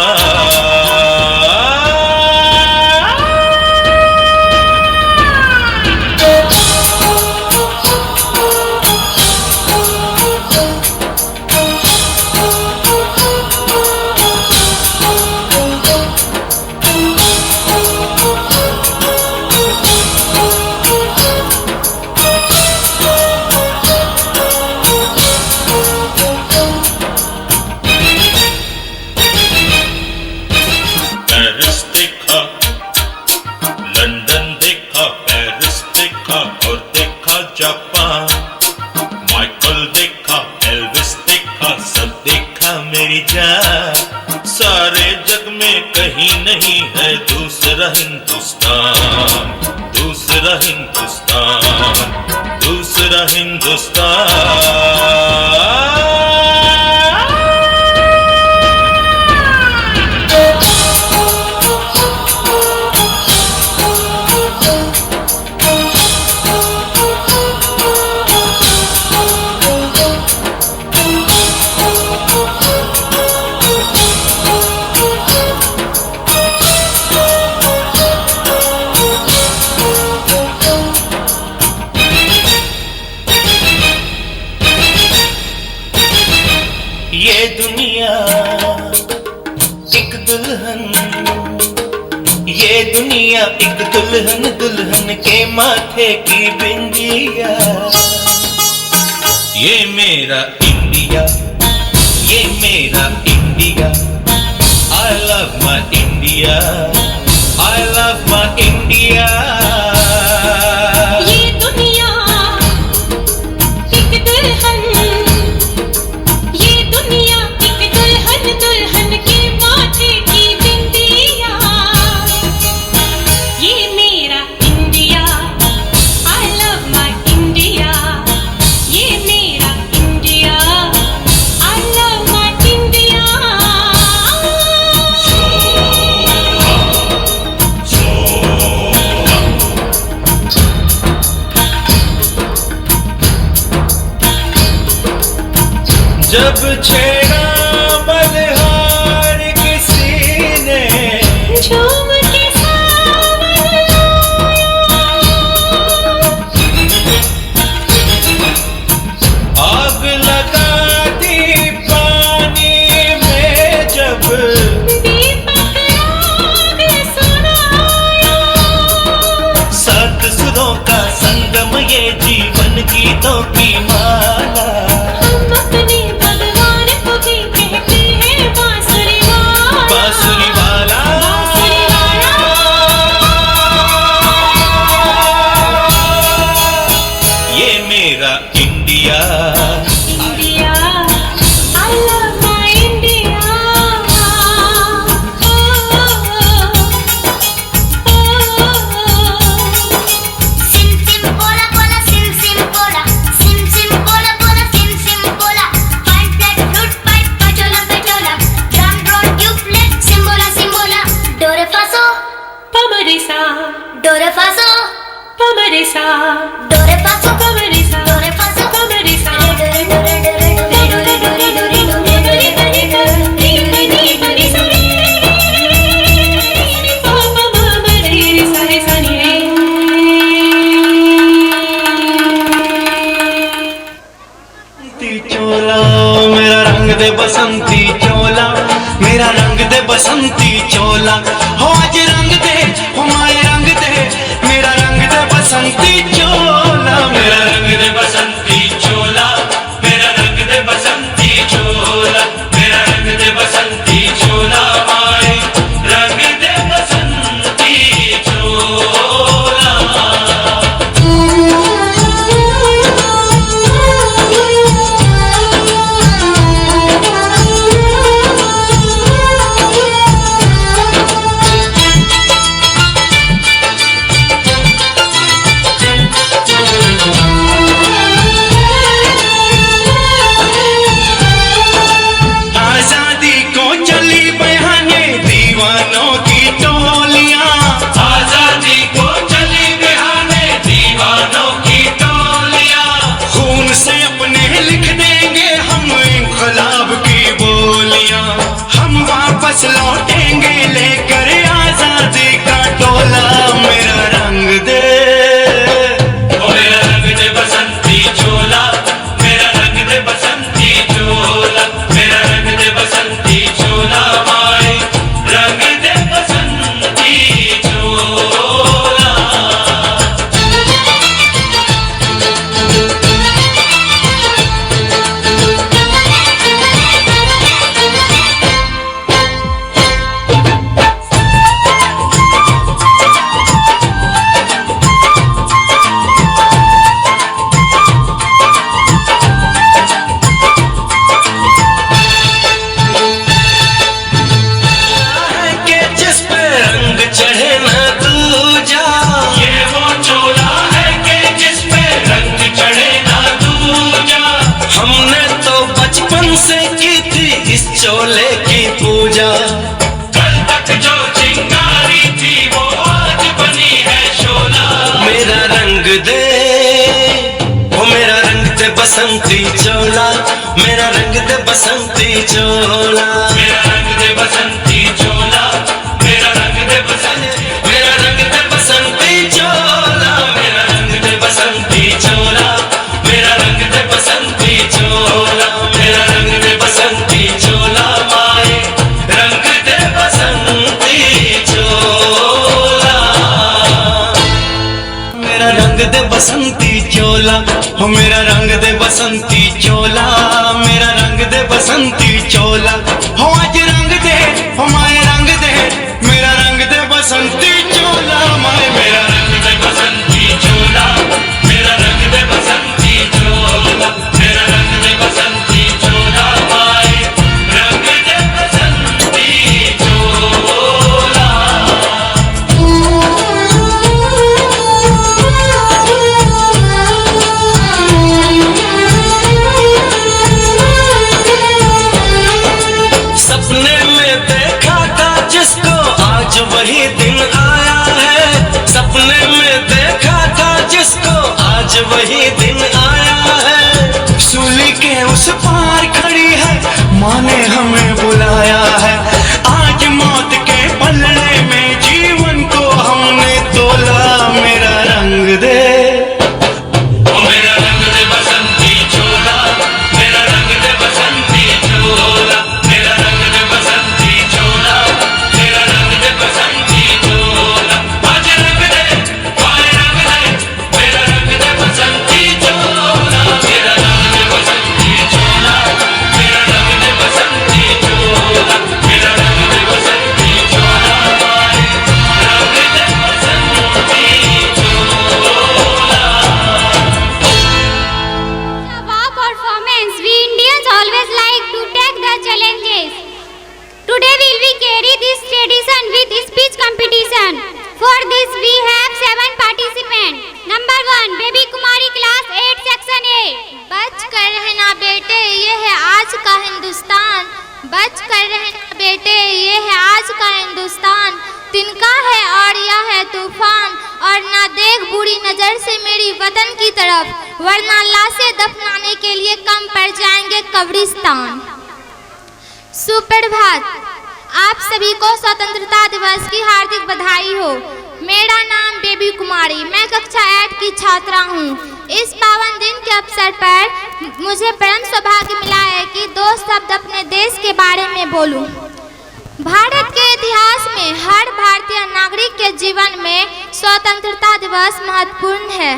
सारे जग में कहीं नहीं है दूसरा हिंदुस्तान, दूसरा हिंदुस्तान, दूसरा हिंदुस्तान। ये दुनिया एक दुल्हन, ये दुनिया एक दुल्हन, दुल्हन के माथे की बिंदिया। ये मेरा इंडिया, ये मेरा India. I love my India, I love my India। ये दुनिया एक दुल्हन, ये दुनिया एक दुल्हन, दुल्हन के माथे की बिंदिया। ये मेरा India, I love my India। ये मेरा India, I love my India। जब छेड़ा बलिहार किसी ने, झूम के सावन आग लगा दी पानी में, जब दीपक राग सुनाया। सात सुरों का संगम ये जीवन गीतों की माला। हम अपने भगवान को भी कहते हैं बांसुरी वाला, बांसुरी वाला, बांसुरी वाला। ये मेरा India, India, I love my India। सिम सिम बोला बोला सिम सिम बोला, सिम सिम बोला बोला सिम सिम बोला। फाइव फ्लैट फ्लूट पाइप पचोला पचोला, ड्रम ड्रोन ट्यूबलेट सिम्बोला सिम्बोला। डोरे फासो पमरिसा, डोरे फासो पमरिसा, डोरे फासो पमरिसा, डोरे फासो पमरिसा। डोरे डोरे डोरे डोरे डोरे डोरे डोरे डोरे डोरे डोरे चोला मेरा रंग दे बसंती चोला, मेरा रंग दे बसंती चोला। हो आज रंग दे, हो माए रंग दे, मेरा रंग दे बसंती चोला। मेरा रंग दे बसंती चोला, मेरा रंग दे बसंती चोला, मेरा रंग दे बसंती चोला। माए रंग दे बसंती चोला। दे, ओ मेरा रंग दे बसंती चोला, मेरा रंग दे बसंती चोला, मेरा रंग दे बसंती चोला, मेरा रंग दे बसंती, मेरा रंग दे बसंती चोला, मेरा रंग दे बसंती चोला, मेरा रंग दे बसंती चोला, मेरा रंग दे बसंती चोला, माए रंग दे बसंती चोला, मेरा रंग दे बसंती चोला, हो मेरा रंग दे बसंती चोला, मेरा रंग दे बसंती चोला, हो आज रंग दे, हो माए रंग दे, मेरा रंग दे बसंती चोला, माए मेरा रंग दे बसंती चोला, मेरा रंग दे बसंती चोला, मेरा रंग दे बसंती चोला, माए रंग दे बसंती चोला। सपने में देखा था जिसको आज वही दिन आया है, सपने में देखा था जिसको आज वही दिन आया है, सूली के उस पार खड़ी है, माँ ने हमें बुलाया है, आज मौत के पलड़े में जीवन को हमने तोला, मेरा रंग दे, मेरा रंग दे बसंती चोला, मेरा रंग दे बसंती चोला, मेरा रंग दे बसंती चोला, मेरा रंग दे बसंती चोला, आज रंग दे, वाए रंग दे, मेरा रंग दे बसंती चोला, मेरा रंग दे बसंती चोला, मेरा रंग दे बसंती चोला, मेरा रंग दे बसंती चोला, वाए रंग दे बसंती चोला। Our performance, we Indians always like to take the challenges. Today we will carry this tradition with speech competition. For this we have 7 participants. Number 1, Baby Kumari class 8 section A. बच कर रहना बेटे ये है आज का हिंदुस्तान, बच कर रहना बेटे ये है आज का हिंदुस्तान, तिनका है और यह है तूफान, और ना देख बुरी नजर से मेरी वतन की तरफ, वरना लाशें दफनाने के लिए कम पड़ जाएंगे कब्रिस्तान। सुप्रभात, आप सभी को स्वतंत्रता दिवस की हार्दिक बधाई हो। मेरा नाम बेबी कुमारी, मैं कक्षा 8 की छात्रा हूँ। इस पावन दिन के अवसर पर मुझे परम सौभाग्य मिला है कि 2 शब्द अपने देश के बारे में बोलूं। भारत के इतिहास में हर भारतीय नागरिक के जीवन में स्वतंत्रता दिवस महत्वपूर्ण है।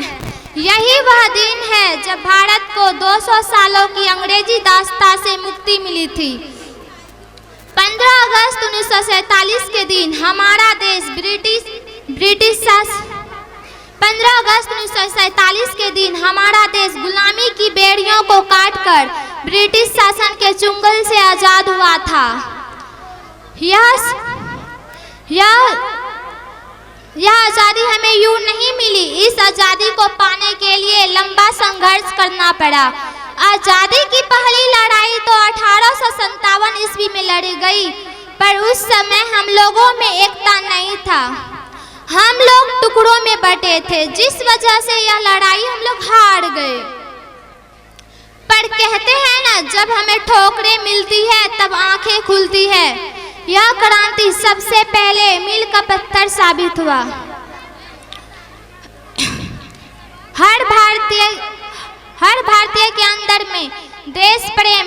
यही वह दिन है जब भारत को 200 सालों की अंग्रेजी दास्ता से मुक्ति मिली थी। 15 अगस्त 1947 के दिन हमारा देश ब्रिटिश 15 अगस्त 1947 के दिन हमारा देश गुलामी की बेड़ियों को काटकर ब्रिटिश शासन के चुंगल से आजाद हुआ था। यह आज़ादी हमें यूं नहीं मिली, इस आज़ादी को पाने के लिए लंबा संघर्ष करना पड़ा। आज़ादी की पहली लड़ाई तो 1857 ईस्वी में लड़ी गई, पर उस समय हम लोगों में एकता नहीं था, हम लोग टुकड़ों में बटे थे, जिस वजह से यह लड़ाई हम लोग हार गए। पर कहते हैं ना, जब हमें ठोकरें मिलती है तब आंखें खुलती है। यह क्रांति सबसे पहले मील का पत्थर साबित हुआ। हर भारतीय के अंदर में देश प्रेम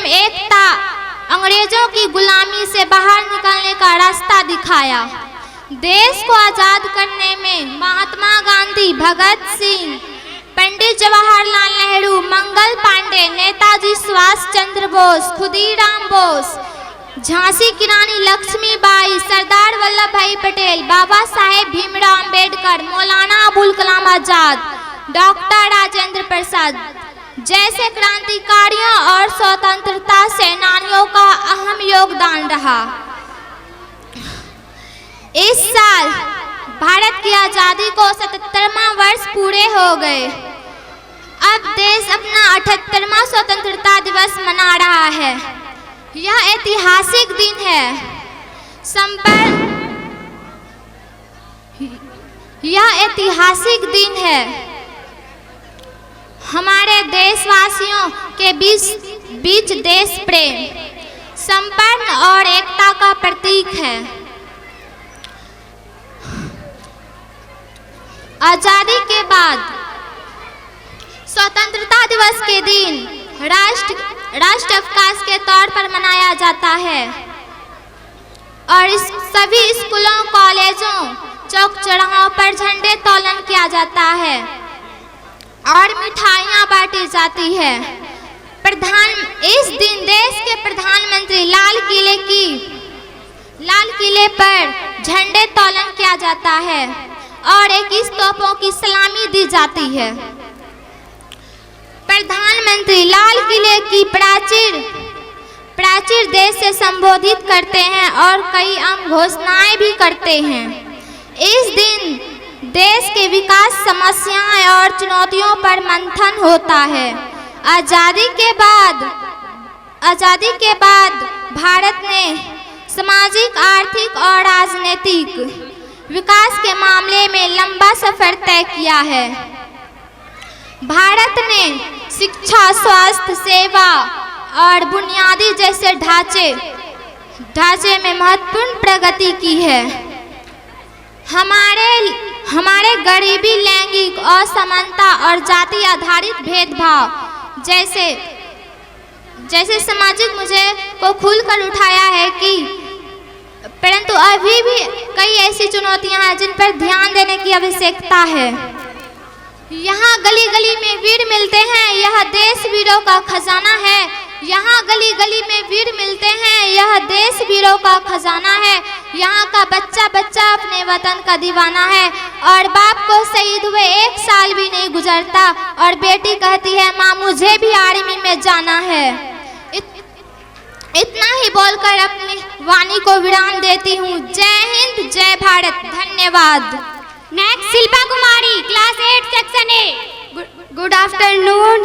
एकता अंग्रेजों की गुलामी से बाहर निकलने का रास्ता दिखाया। देश को आजाद करने में महात्मा गांधी, भगत सिंह, पंडित जवाहरलाल नेहरू, मंगल पांडे, नेताजी सुभाष चंद्र बोस, खुदीराम बोस, झांसी की रानी लक्ष्मीबाई, सरदार वल्लभ भाई पटेल, बाबा साहेब भीमराव अंबेडकर, मौलाना अबुल कलाम आजाद, डॉक्टर राजेंद्र प्रसाद जैसे क्रांतिकारियों और स्वतंत्रता सेनानियों का अहम योगदान रहा। इस साल भारत की आज़ादी को 77वां वर्ष पूरे हो गए। अब देश अपना 78वां स्वतंत्रता दिवस मना रहा है। यह ऐतिहासिक दिन है। यह ऐतिहासिक दिन है। हमारे देशवासियों के बीच देश प्रेम, संपन्न और एकता का प्रतीक है। आजादी के बाद स्वतंत्रता दिवस के दिन राष्ट्र अवकाश के तौर पर मनाया जाता है और इस सभी स्कूलों, कॉलेजों, चौक चौराहों पर झंडे तोलन किया जाता है और मिठाइयाँ बांटी जाती है। इस दिन देश के प्रधानमंत्री लाल किले पर झंडे तोलन किया जाता है और 21 तोपों की सलामी दी जाती है। प्रधानमंत्री लाल किले की प्राचीर देश से संबोधित करते हैं और कई अहम घोषणाएं भी करते हैं। इस दिन देश के विकास, समस्याएं और चुनौतियों पर मंथन होता है। आजादी के बाद भारत ने सामाजिक, आर्थिक और राजनीतिक विकास के मामले में लंबा सफर तय किया है। भारत ने शिक्षा, स्वास्थ्य सेवा और बुनियादी जैसे ढांचे में महत्वपूर्ण प्रगति की है। हमारे गरीबी, लैंगिक असमानता और जाति आधारित भेदभाव जैसे सामाजिक मुद्दे को खुलकर उठाया है परंतु अभी भी कई ऐसी चुनौतियां हैं जिन पर ध्यान देने की आवश्यकता है। यहाँ गली गली में वीर मिलते हैं, यह देश वीरों का खजाना है। यहाँ गली गली में वीर मिलते हैं, यह देश वीरों का खजाना है। यहाँ का बच्चा बच्चा अपने वतन का दीवाना है और बाप को शहीद हुए 1 साल भी नहीं गुजरता और बेटी कहती है माँ मुझे भी आर्मी में जाना है। इतना ही बोलकर अपनी वाणी को विराम देती हूँ। जय हिंद, जय भारत, धन्यवाद। Next Shilpa Kumari, class 8 section A. Good afternoon,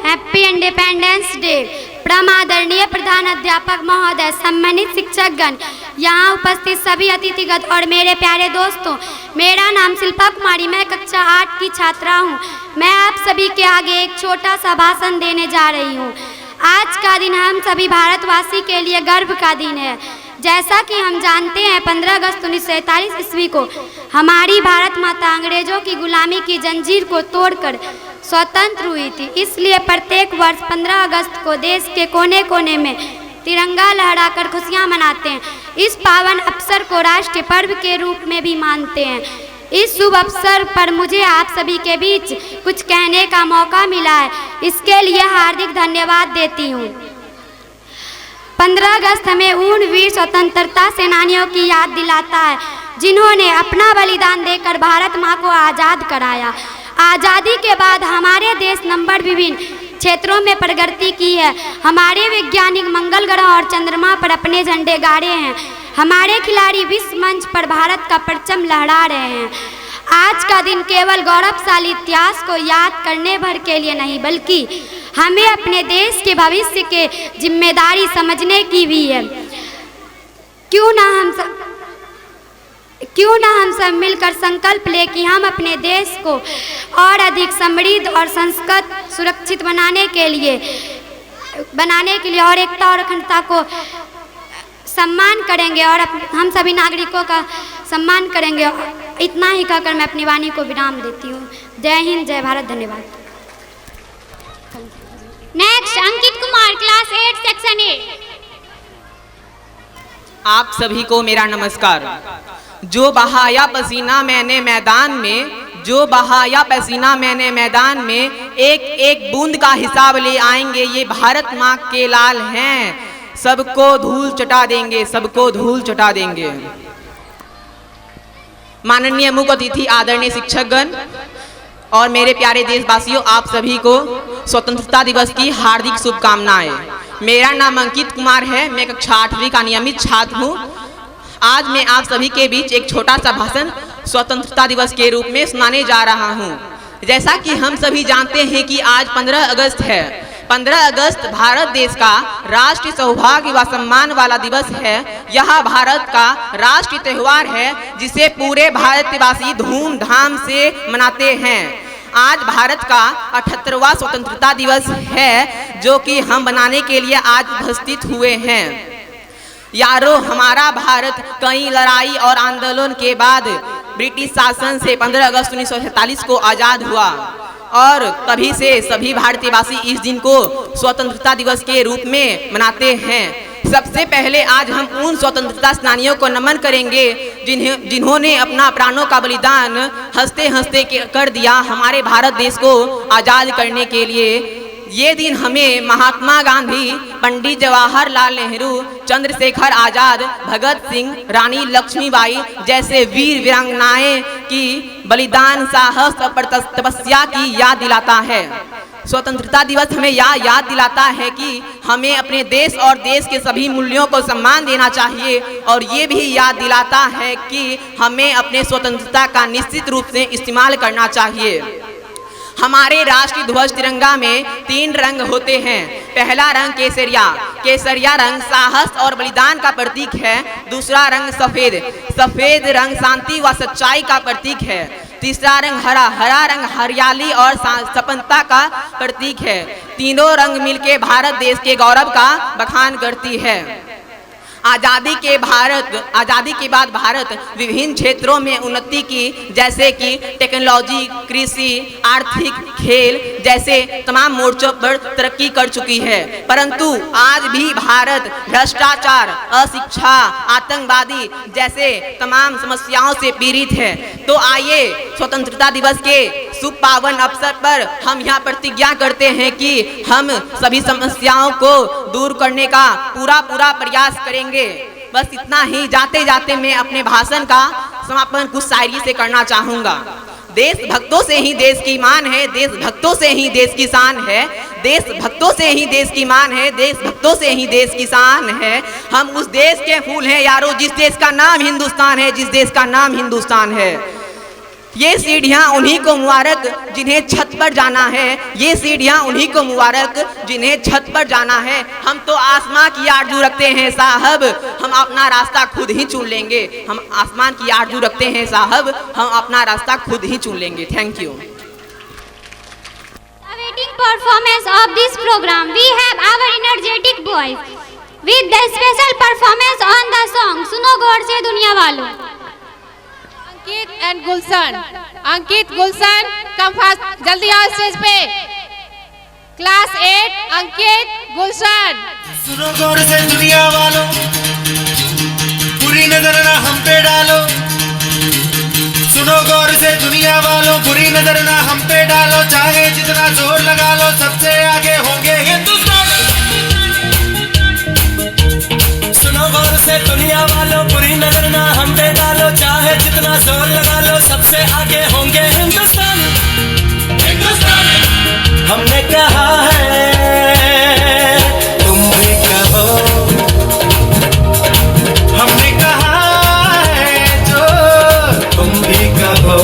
happy independence day. परम आदरणीय प्रधान अध्यापक महोदय, सम्मानित शिक्षकगण, यहाँ उपस्थित सभी अतिथिगण और मेरे प्यारे दोस्तों, मेरा नाम शिल्पा कुमारी, मैं कक्षा 8 की छात्रा हूँ। मैं आप सभी के आगे एक छोटा सा भाषण देने जा रही हूँ। आज का दिन हम सभी भारतवासी के लिए गर्व का दिन है। जैसा कि हम जानते हैं 15 अगस्त 1947 ईस्वी को हमारी भारत माता अंग्रेजों की गुलामी की जंजीर को तोड़कर स्वतंत्र हुई थी। इसलिए प्रत्येक वर्ष 15 अगस्त को देश के कोने कोने में तिरंगा लहराकर खुशियां मनाते हैं। इस पावन अवसर को राष्ट्रीय पर्व के रूप में भी मानते हैं। इस शुभ अवसर पर मुझे आप सभी के बीच कुछ कहने का मौका मिला है, इसके लिए हार्दिक धन्यवाद देती हूँ। 15 अगस्त हमें उन वीर स्वतंत्रता सेनानियों की याद दिलाता है जिन्होंने अपना बलिदान देकर भारत माँ को आज़ाद कराया। आज़ादी के बाद हमारे देश नंबर विभिन्न क्षेत्रों में प्रगति की है। हमारे वैज्ञानिक मंगल ग्रह और चंद्रमा पर अपने झंडे गाड़े हैं। हमारे खिलाड़ी विश्व मंच पर भारत का परचम लहरा रहे हैं। आज का दिन केवल गौरवशाली इतिहास को याद करने भर के लिए नहीं, बल्कि हमें अपने देश के भविष्य के जिम्मेदारी समझने की भी है। क्यों ना हम सब मिलकर संकल्प लें कि हम अपने देश को और अधिक समृद्ध और संस्कृत सुरक्षित बनाने के लिए और एकता और अखंडता को सम्मान करेंगे और हम सभी नागरिकों का सम्मान करेंगे। इतना ही कहकर मैं अपनी वाणी को विराम देती हूँ। जय हिंद, जय भारत, धन्यवाद। Next Ankit Kumar, class 8 section A. आप सभी को मेरा नमस्कार। जो बहाया पसीना मैंने मैदान में, जो बहाया पसीना मैंने मैदान में, एक एक बूंद का हिसाब ले आएंगे ये भारत माँ के लाल हैं। सबको धूल चटा देंगे, सबको धूल चटा देंगे। माननीय मुख्य अतिथि, आदरणीय शिक्षकगण और मेरे प्यारे देशवासियों, आप सभी को स्वतंत्रता दिवस की हार्दिक शुभकामनाएं। मेरा नाम अंकित कुमार है, मैं कक्षा 8वीं का नियमित छात्र हूँ। आज मैं आप सभी के बीच एक छोटा सा भाषण स्वतंत्रता दिवस के रूप में सुनाने जा रहा हूँ। जैसा कि हम सभी जानते हैं कि आज 15 अगस्त है। 15 अगस्त भारत देश का राष्ट्रीय सौभाग्य व सम्मान वाला दिवस है। यह भारत का राष्ट्रीय त्योहार है जिसे पूरे भारतवासी धूमधाम से मनाते हैं। आज भारत का 78वां स्वतंत्रता दिवस है जो कि हम मनाने के लिए आज उपस्थित हुए हैं। यारो, हमारा भारत कई लड़ाई और आंदोलन के बाद ब्रिटिश शासन से 15 अगस्त 1947 को आज़ाद हुआ और तभी से सभी भारतीयवासी इस दिन को स्वतंत्रता दिवस के रूप में मनाते हैं। सबसे पहले आज हम उन स्वतंत्रता सेनानियों को नमन करेंगे जिन्होंने अपना प्राणों का बलिदान हंसते हंसते कर दिया हमारे भारत देश को आज़ाद करने के लिए। ये दिन हमें महात्मा गांधी, पंडित जवाहरलाल नेहरू, चंद्रशेखर आज़ाद, भगत सिंह, रानी लक्ष्मीबाई जैसे वीर वीरांगनाएं की बलिदान, साहस और तपस्या की याद दिलाता है। स्वतंत्रता दिवस हमें यह याद दिलाता है कि हमें अपने देश और देश के सभी मूल्यों को सम्मान देना चाहिए और ये भी याद दिलाता है कि हमें अपने स्वतंत्रता का निश्चित रूप से इस्तेमाल करना चाहिए। हमारे राष्ट्रीय ध्वज तिरंगा में 3 रंग होते हैं। पहला रंग केसरिया। केसरिया रंग साहस और बलिदान का प्रतीक है। दूसरा रंग सफेद। सफेद रंग शांति व सच्चाई का प्रतीक है। तीसरा रंग हरा। हरा रंग हरियाली और संपन्नता का प्रतीक है। तीनों रंग मिलकर भारत देश के गौरव का बखान करती है। आज़ादी के बाद भारत विभिन्न क्षेत्रों में उन्नति की, जैसे कि टेक्नोलॉजी, कृषि, आर्थिक, खेल जैसे तमाम मोर्चों पर तरक्की कर चुकी है। परंतु आज भी भारत भ्रष्टाचार, अशिक्षा, आतंकवादी जैसे तमाम समस्याओं से पीड़ित है। तो आइए स्वतंत्रता दिवस के शुभ पावन अवसर पर हम यह प्रतिज्ञा करते हैं कि हम सभी समस्याओं को दूर करने का पूरा प्रयास करेंगे। बस इतना ही। जाते जाते मैं अपने भाषण का समापन कुछ शायरी से करना चाहूँगा। देशभक्तों से ही देश की मान है, देशभक्तों से ही देश की शान है, देशभक्तों से ही देश की मान है, देशभक्तों से ही देश की शान है। हम उस देश के फूल हैं यारो जिस देश का नाम हिंदुस्तान है, जिस देश का नाम हिंदुस्तान है। ये सीढ़ियाँ उन्हीं को मुबारक जिन्हें छत पर जाना है, ये सीढ़ियाँ उन्हीं को मुबारक जिन्हें छत पर जाना है। हम तो आसमां की आरज़ू रखते हैं साहब, हम अपना रास्ता खुद ही चुन लेंगे। हम आसमान की आरज़ू रखते हैं साहब, हम अपना रास्ता खुद ही चुन लेंगे। Thank you. Awaiting performance of this program, we have our energetic boys with the special performance on the song सुनो गौर से दुनिया वालों। अंकित and Gulshan. Ankit, Gulshan come fast, जल्दी आओ स्टेज पे। क्लास 8 अंकित, गुलशन। सुनो गौर से दुनिया वालों, बुरी नजर ना हम पे डालो। सुनो गौर से दुनिया वालों, बुरी नजर ना हम पे डालो। चाहे जितना जोर लगा लो, सबसे आगे होंगे हिंदुस्तान। सुनो गौर से दुनिया वालों, बुरी नजर ना हम पे डालो। चाहे जितना जोर लगा लो, सबसे आगे होंगे हिंदुस्तान। हमने कहा है, तुम भी कहो। हमने कहा है जो तुम भी कहो।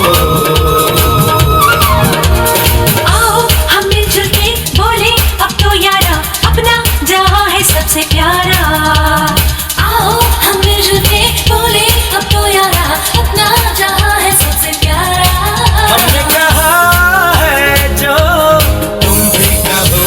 आओ हम मिलजुल के बोले अब तो यारा, अपना जहां है सबसे प्यारा। आओ हम मिलजुल के बोले अब तो यारा, अपना जहां है सबसे प्यारा। हमने कहा है जो तुम भी कहो।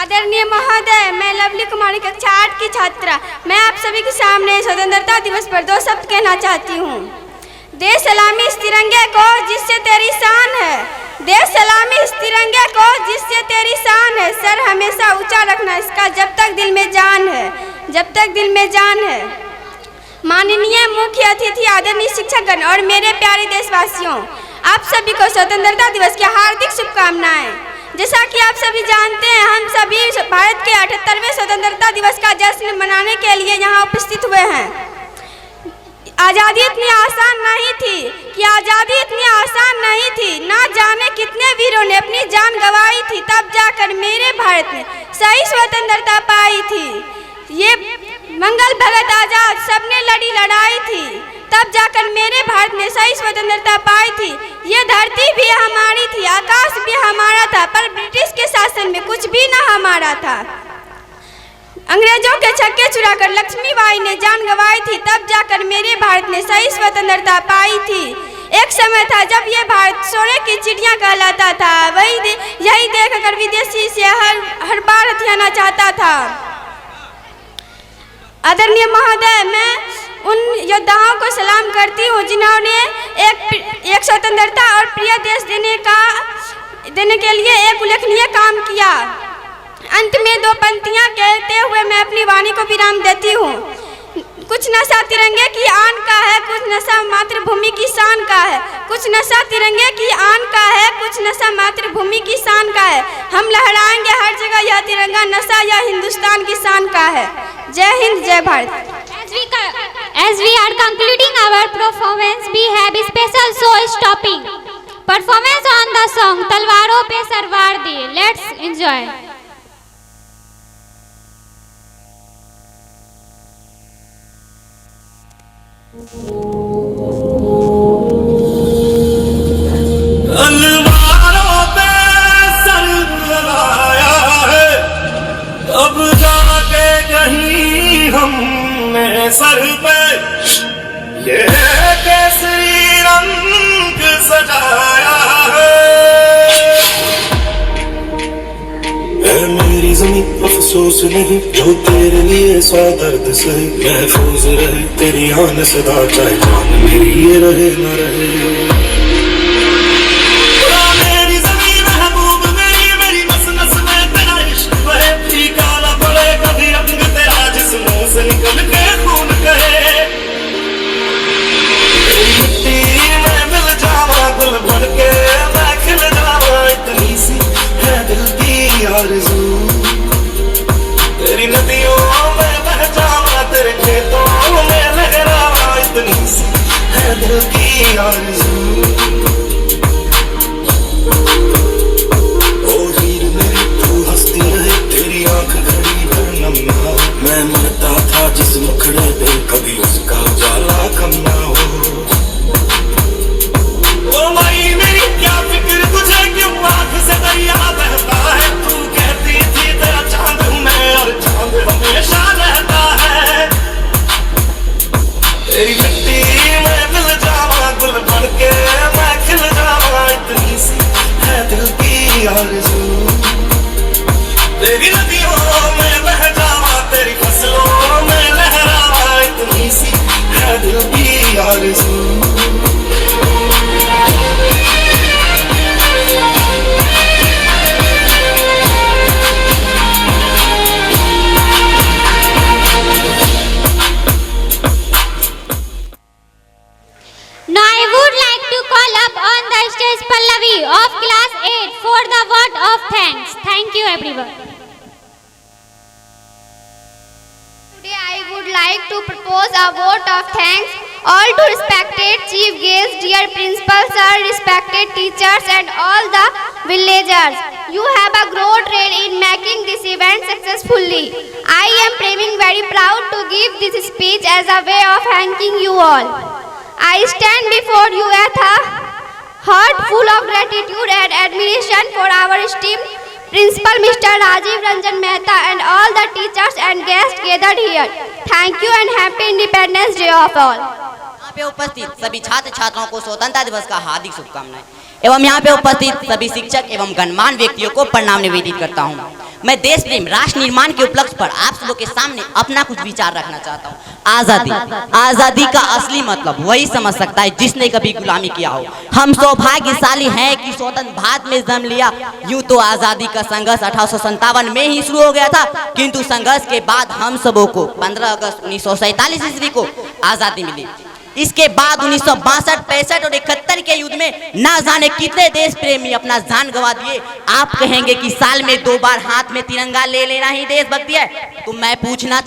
आदरणीय महोदय, मैं लवली कुमारी कक्षा 8 की छात्रा। मैं आप सभी के सामने स्वतंत्रता दिवस पर 2 शब्द कहना चाहती हूँ। दे सलामी इस तिरंगे को जिससे तेरी शान है, दे सलामी इस तिरंगे को जिससे तेरी शान है। सर हमेशा ऊंचा रखना इसका जब तक दिल में जान है, जब तक दिल में जान है। माननीय मुख्य अतिथि, आदरणीय शिक्षकगण और मेरे प्यारे देशवासियों, आप सभी को स्वतंत्रता दिवस की हार्दिक शुभकामनाएं। जैसा कि आप सभी जानते हैं, हम सभी भारत के 78वें स्वतंत्रता दिवस का जश्न मनाने के लिए यहाँ उपस्थित हुए हैं। आज़ादी इतनी आसान नहीं थी कि आज़ादी इतनी आसान नहीं थी, ना जाने कितने वीरों ने अपनी जान गंवाई थी, तब जाकर मेरे भारत ने सही स्वतंत्रता पाई थी। ये मंगल भगत आजाद सबने लड़ी लड़ाई थी, तब जाकर मेरे भारत ने सही स्वतंत्रता पाई थी। ये धरती भी हमारी थी, आकाश भी हमारा था, पर ब्रिटिश के शासन में कुछ भी ना हमारा था। अंग्रेजों के छक्के चुराकर लक्ष्मीबाई ने जान गंवाई थी, तब जाकर मेरे भारत ने सही स्वतंत्रता पाई थी। एक समय था जब ये भारत सोने की चिड़िया कहलाता था, यही देखकर विदेशी से हर बार हथियाना चाहता था। आदरणीय महोदय, मैं उन योद्धाओं को सलाम करती हूँ जिन्होंने एक स्वतंत्रता और प्रिय देश देने के लिए एक उल्लेखनीय काम किया। अंत में 2 पंक्तियाँ कहते हुए मैं अपनी वाणी को विराम देती हूँ। कुछ नशा तिरंगे की आन का है, कुछ नशा मातृभूमि की शान का है। कुछ नशा तिरंगे की आन का है, कुछ नशा मातृभूमि की शान का है। हम लहराएंगे हर जगह यह तिरंगा, नशा यह हिंदुस्तान की शान का है। जय हिंद, जय Bharat. As we are concluding our performance, we have a special show-stopping performance on the song तलवारों पे सरवार दे। Let's enjoy. तलवारों पे सर लगाया है, अब जाके कहीं हमने सर पे ये केसरी रंग सजाया है। मेरी ज़मीं अफसोस नहीं जो तेरे लिए 100 दर्द सही, महफूज रहे तेरी आन सदा, चाहे जान मेरी ये रहे न रहे। से निकल के खून कहे मिट्टी में मिल जावा, गुल बन के मैं खिल जावा, इतनी सी है दिल की आरज़ू। तेरी नदियों में बह जावा, तेरे खेतों में लहरावा, इतनी सी है दिल की आरज़ू। ओ हीर मेरी तू हंसती रहे, तेरी आंख घड़ी भर नम ना हो। मैं मरता था जिस मुखड़े पे, कभी उसका उजाला कम ना हो। ओ माई मेरी क्या फिक्र तुझे, क्यों आँख से दरिया बहता है। तू कहती थी तेरा चांद हूँ मैं, और चांद हमेशा रहता है। तेरी मिट्टी में मिल जावा, गुल बन के मैं खिल जावा, इतनी सी है दिल की आरज़ू। तेरी नदियों में बह जावा, तेरी फसलों में लहरावा, इतनी सी है दिल की आरज़ू। Now I would like to call up on the stage Pallavi of class 8 for the word of thanks. Thank you everyone. Today I would like to propose a vote of thanks all to respected chief guests, dear principal sir, respected teachers and all the villagers. You have a great role in making this event successfully. I am feeling very proud to give this speech as a way of thanking you all. I stand before you with a heart full of gratitude and admiration for our esteemed Principal Mr. Rajiv Ranjan Mehta and all the teachers and guests gathered here. Thank you and Happy Independence Day of all. यहाँ पे उपस्थित सभी छात्र छात्राओं को स्वतंत्रता दिवस का हार्दिक शुभकामनाएं। एवं यहाँ पे उपस्थित सभी शिक्षक एवं गणमान्य व्यक्तियों को प्रणाम निवेदित करता हूँ। मैं देश प्रेम राष्ट्र निर्माण के उपलक्ष्य पर आप सबों के सामने अपना कुछ विचार रखना चाहता हूँ। आजादी, आजादी का असली मतलब वही समझ सकता है जिसने कभी गुलामी किया हो। हम सौभाग्यशाली हैं कि स्वतंत्र भारत में जन्म लिया। यूं तो आजादी का संघर्ष 1857 में ही शुरू हो गया था, किंतु संघर्ष के बाद हम सबों को 15 अगस्त 1947 ईस्वी को आजादी मिली। इसके बाद 1962, 65 और 71 के युद्ध में ना जाने कितने देश प्रेमी अपना जान गंवा दिए। आप कहेंगे कि साल में 2 बार हाथ में तिरंगा ले लेना ही देशभक्ति है, तो मैं पूछना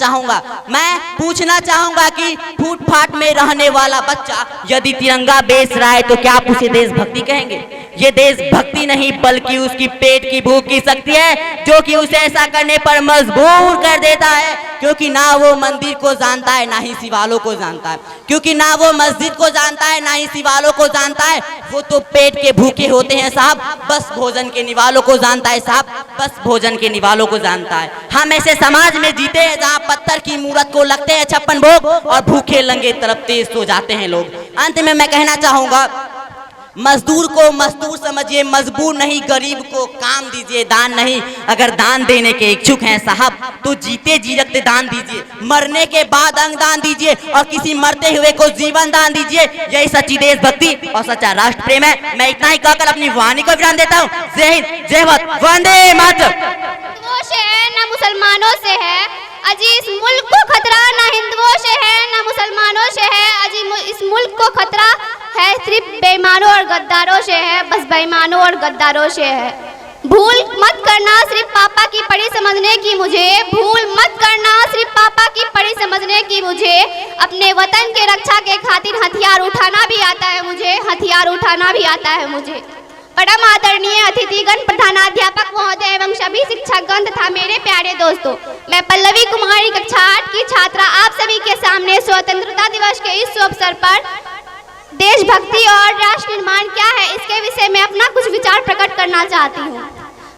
चाहूंगा कि फूटफाट में रहने वाला बच्चा यदि तिरंगा बेच रहा है तो क्या आप उसे देशभक्ति कहेंगे? ये देशभक्ति नहीं बल्कि उसकी पेट की भूख की शक्ति है जो कि उसे ऐसा करने पर मजबूर कर देता है, क्योंकि ना वो मंदिर को जानता है ना ही शिवालों को जानता है, क्योंकि ना वो मस्जिद को जानता है ना ही शिवालों को जानता है। वो तो पेट के भूखे होते हैं साहब, बस भोजन के निवालों को जानता है साहब, बस भोजन के निवालों को जानता है। हम ऐसे समाज में जीते हैं जहाँ पत्थर की मूरत को लगते हैं 56 भोग और भूखे लंगे तड़पते सो जाते हैं लोग। अंत में मैं कहना चाहूंगा, मजदूर को मजदूर समझिए, मजबूर नहीं, गरीब को काम दीजिए, दान नहीं। अगर दान देने के इच्छुक हैं साहब तो जीते जी रखते दान दीजिए, मरने के बाद अंग दान दीजिए और किसी मरते हुए को जीवन दान दीजिए। यही सच्ची देशभक्ति और सच्चा राष्ट्र प्रेम है। मैं इतना ही कहकर अपनी वाणी को विराम देता हूँ। जय हिंद, जय भारत, वंदे मातरम। हिंदुओं से है ना मुसलमानों से है अजी इस मुल्क को खतरा, ना हिंदुओं से है ना मुसलमानों से है अजी इस मुल्क को खतरा है, सिर्फ बेईमानों और गद्दारों से है, बस बेईमानों और गद्दारों से है। भूल मत करना सिर्फ पापा की पढ़ी समझने की मुझे, भूल मत करना सिर्फ पापा की पढ़ी समझने की मुझे। अपने वतन के रक्षा के खातिर हथियार उठाना भी आता है मुझे, हथियार उठाना भी आता है मुझे। परम आदरणीय अतिथिगण, प्रधानाध्यापक महोदय एवं सभी शिक्षकगण तथा मेरे प्यारे दोस्तों, मैं पल्लवी कुमारी कक्षा 8 की छात्रा आप सभी के सामने स्वतंत्रता दिवस के इस अवसर पर देशभक्ति और राष्ट्र निर्माण क्या है इसके विषय में अपना कुछ विचार प्रकट करना चाहती हूँ।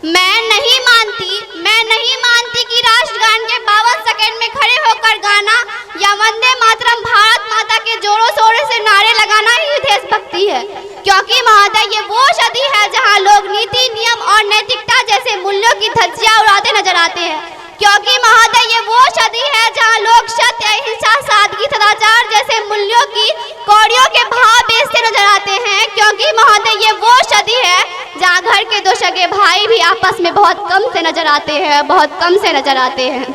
मैं नहीं मानती कि राष्ट्रगान के 52 सेकंड में खड़े होकर गाना या वंदे मातरम भारत माता के जोरों शोरों से नारे लगाना ही देशभक्ति है, क्योंकि महोदय ये वो सदी है जहाँ लोग नीति, नियम और नैतिकता जैसे मूल्यों की धज्जियां उड़ाते नजर आते हैं, क्योंकि महोदय ये वो सदी है जहाँ लोग सत्य, अहिंसा, सादगी, सदाचार जैसे मूल्यों की कौड़ियों के भाव बेचते नजर आते हैं, क्योंकि महोदय ये वो सदी है जहाँ घर के 2 सगे भाई भी आपस में बहुत कम से नजर आते हैं।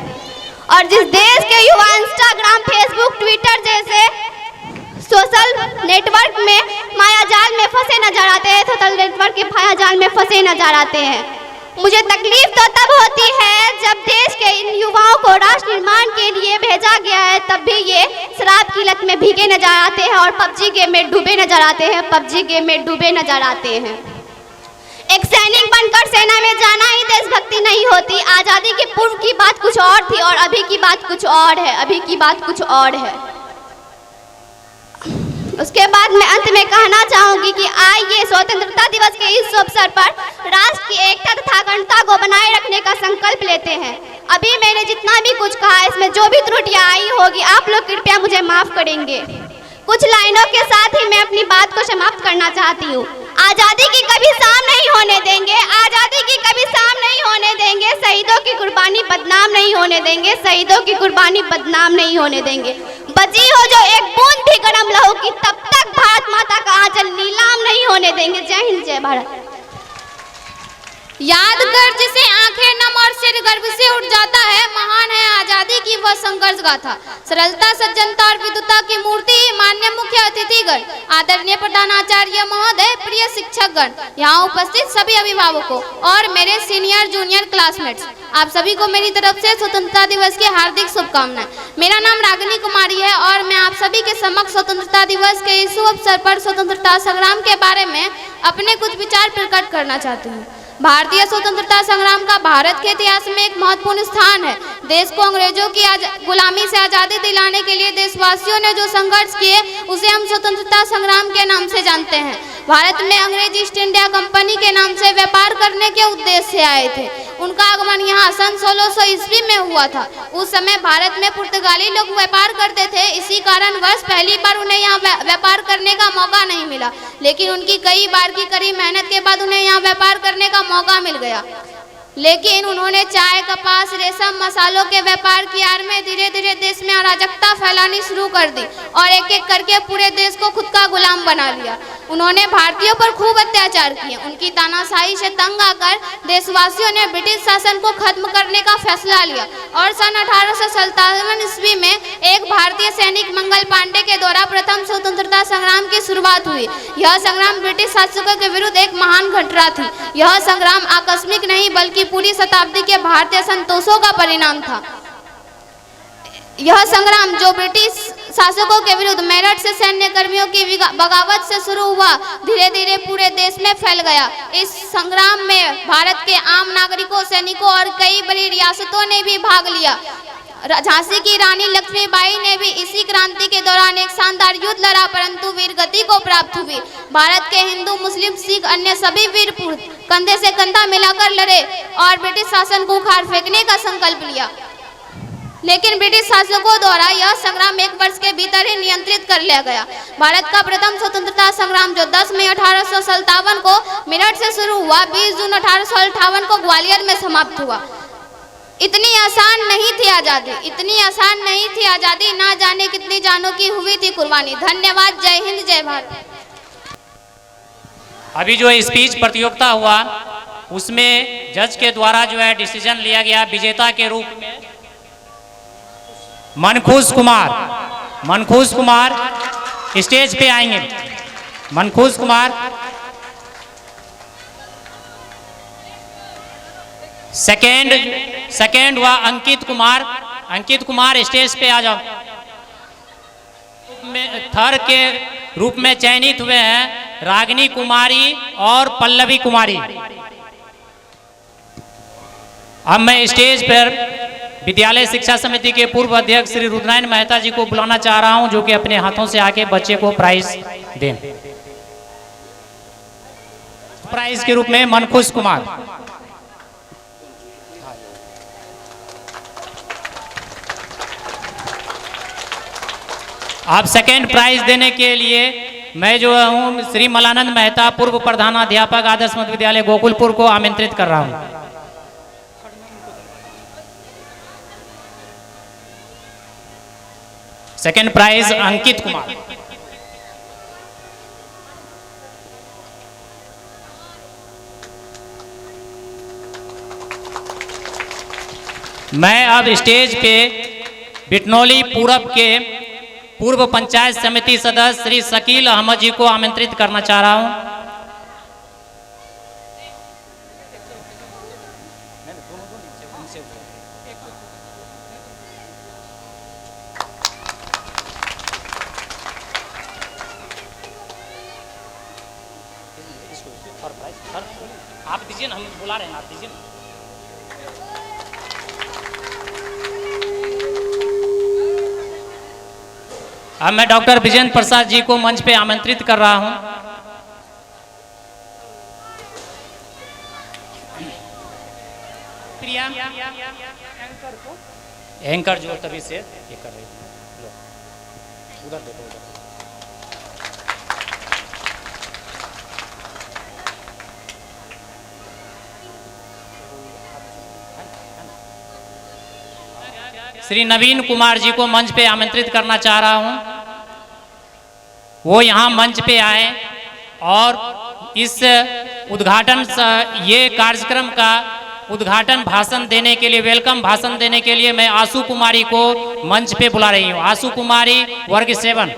और जिस देश के युवा इंस्टाग्राम, फेसबुक, ट्विटर जैसे सोशल नेटवर्क में मायाजाल में फंसे नजर आते हैं, सोशल नेटवर्क के मायाजाल में फंसे नजर आते हैं। मुझे तकलीफ तो तब होती है जब देश के इन युवाओं को राष्ट्र निर्माण के लिए भेजा गया है, तब भी ये शराब की लत में भीगे नजर आते हैं और पबजी गेम में डूबे नजर आते हैं। एक सैनिक बनकर सेना में जाना ही देशभक्ति नहीं होती। आजादी के पूर्व की बात कुछ और थी और अभी की बात कुछ और है। उसके बाद मैं अंत में कहना चाहूंगी कि आइए स्वतंत्रता दिवस के इस अवसर पर राष्ट्र की एकता तथा अखंडता को बनाए रखने का संकल्प लेते हैं। अभी मैंने जितना भी कुछ कहा इसमें जो भी त्रुटियां आई होगी आप लोग कृपया मुझे माफ करेंगे। कुछ लाइनों के साथ ही मैं अपनी बात को समाप्त करना चाहती हूँ। आजादी की कभी शाम नहीं होने देंगे, आजादी की कभी शाम नहीं होने देंगे, शहीदों की कुर्बानी बदनाम नहीं होने देंगे, शहीदों की कुर्बानी बदनाम नहीं होने देंगे। बची हो जो एक बूंद भी गरम लहू की तब तक भारत माता का आंचल नीलाम नहीं होने देंगे। जय हिंद, जय भारत। याद कर जिसे आंखें नम और सिर गर्व से उठ जाता है, महान है आजादी की वह संघर्ष गाथा। सरलता, सज्जनता और विद्वता की मूर्ति, माननीय मुख्य अतिथिगण, आदरणीय प्रधानाचार्य महोदय, प्रिय शिक्षकगण, यहाँ उपस्थित सभी अभिभावकों और मेरे सीनियर जूनियर क्लासमेट्स, आप सभी को मेरी तरफ से स्वतंत्रता दिवस की हार्दिक शुभकामनाएं। मेरा नाम रागिनी कुमारी है और मैं आप सभी के समक्ष स्वतंत्रता दिवस के इस अवसर पर स्वतंत्रता संग्राम के बारे में अपने कुछ विचार प्रकट करना चाहती हूँ। भारतीय स्वतंत्रता संग्राम का भारत के इतिहास में एक महत्वपूर्ण स्थान है। देश को अंग्रेजों की गुलामी से आज़ादी दिलाने के लिए देशवासियों ने जो संघर्ष किए उसे हम स्वतंत्रता संग्राम के नाम से जानते हैं। भारत में अंग्रेज ईस्ट इंडिया कंपनी के नाम से व्यापार करने के उद्देश्य से आए थे। उनका आगमन यहाँ सन 1600 ईस्वी में हुआ था। उस समय भारत में पुर्तगाली लोग व्यापार करते थे, इसी कारणवश पहली बार उन्हें यहाँ व्यापार करने का मौका नहीं मिला, लेकिन उनकी कई बार की कड़ी मेहनत के बाद उन्हें यहाँ व्यापार करने का मौका मिल गया। लेकिन उन्होंने चाय, कपास, रेशम, मसालों के व्यापार की आड़ में धीरे धीरे देश में अराजकता फैलानी शुरू कर दी और एक एक करके पूरे देश को खुद का गुलाम बना लिया। उन्होंने भारतीयों पर खूब अत्याचार किए। उनकी तानाशाही से तंग आकर देशवासियों ने ब्रिटिश शासन को खत्म करने का फैसला लिया और सन 1857 ईस्वी में एक भारतीय सैनिक मंगल पांडे के द्वारा प्रथम स्वतंत्रता संग्राम की शुरुआत हुई। यह संग्राम ब्रिटिश शासकों के विरुद्ध एक महान घटना थी। यह संग्राम आकस्मिक नहीं बल्कि पूरी शताब्दी के भारतीय संतोषों का परिणाम था। यह संग्राम जो ब्रिटिश शासकों के विरुद्ध मेरठ से सैन्य कर्मियों की बगावत से शुरू हुआ, धीरे धीरे पूरे देश में फैल गया। इस संग्राम में भारत के आम नागरिकों, सैनिकों और कई बड़ी रियासतों ने भी भाग लिया। झांसी की रानी लक्ष्मीबाई ने भी इसी क्रांति के दौरान एक शानदार युद्ध लड़ा, परंतु वीरगति को प्राप्त हुई। भारत के हिंदू, मुस्लिम, सिख, अन्य सभी वीर पुरुष कंधे से कंधा मिलाकर लड़े और ब्रिटिश शासन को उखाड़ फेंकने का संकल्प लिया। लेकिन ब्रिटिश शासकों द्वारा यह संग्राम 1 वर्ष के भीतर ही नियंत्रित कर लिया गया। भारत का प्रथम स्वतंत्रता संग्राम जो 10 मई 1857 को मेरठ से शुरू हुआ, 20 जून 1858 को ग्वालियर में समाप्त हुआ। इतनी आसान नहीं थी आज़ादी, इतनी आसान नहीं थी आज़ादी, ना जाने कितनी जानों की हुई थी कुर्बानी। धन्यवाद। जय हिंद, जय भारत। अभी जो स्पीच प्रतियोगिता हुआ उसमें जज के द्वारा जो है डिसीजन लिया गया विजेता के रूप में मनखुश कुमार स्टेज पे आएंगे। मनखुश कुमार। सेकेंड हुआ अंकित कुमार स्टेज पे आ जाओ। थर्ड के रूप में चयनित हुए हैं रागिनी कुमारी और पल्लवी कुमारी। अब मैं स्टेज पर विद्यालय शिक्षा समिति के पूर्व अध्यक्ष श्री रुद्रनारायण मेहता जी को बुलाना चाह रहा हूं, जो कि अपने हाथों से आके बच्चे को प्राइज दें। प्राइज के रूप में मनखुश कुमार। आप सेकेंड प्राइज देने के लिए मैं जो हूं श्री मलानंद मेहता, पूर्व प्रधानाध्यापक आदर्श मध्य विद्यालय गोकुलपुर को आमंत्रित कर रहा हूं। Second prize Ankit Kumar. मैं अब स्टेज पे बिटनौली पूरब के पूर्व पंचायत समिति सदस्य श्री शकील अहमद जी को आमंत्रित करना चाह रहा हूं। आप दीजिए ना, हम बुला रहे हैं, आप दीजिए ना। अब मैं डॉक्टर विजेंद्र प्रसाद जी को मंच पे आमंत्रित कर रहा हूं। प्रिया एंकर जो तभी से ये कर रही है, उधर देखो उधर। श्री नवीन कुमार जी को मंच पे आमंत्रित करना चाह रहा हूं। वो यहाँ मंच पे आए और इस उद्घाटन ये कार्यक्रम का उद्घाटन भाषण देने के लिए, वेलकम भाषण देने के लिए मैं आशु कुमारी को मंच पे बुला रही हूँ। आशु कुमारी वर्ग 7।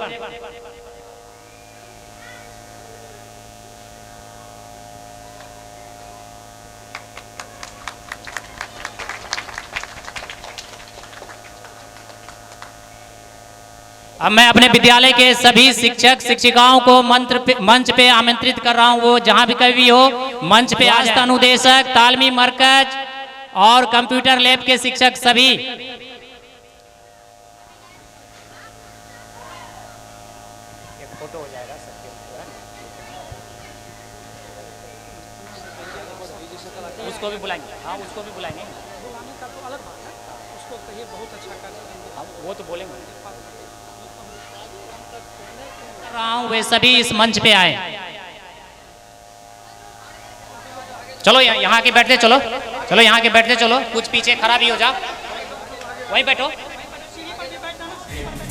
अब मैं अपने विद्यालय के सभी शिक्षक शिक्षिकाओं को मंच पे आमंत्रित कर रहा हूं। वो जहां भी कभी हो मंच पे आज अनुदेशक, तालमी मरकज और कंप्यूटर लैब के शिक्षक सभी फोटो हो जाएगा उसको भी बुलाएंगे। हाँ उसको भी बुलाएंगे। उसको कहिए बहुत अच्छा कार्य वो तो बोलेंगे। वे सभी इस मंच पे आए। चलो यहाँ के बैठते चलो, चलो यहाँ के बैठते चलो, कुछ पीछे खड़ा भी हो जा, वहीं बैठो।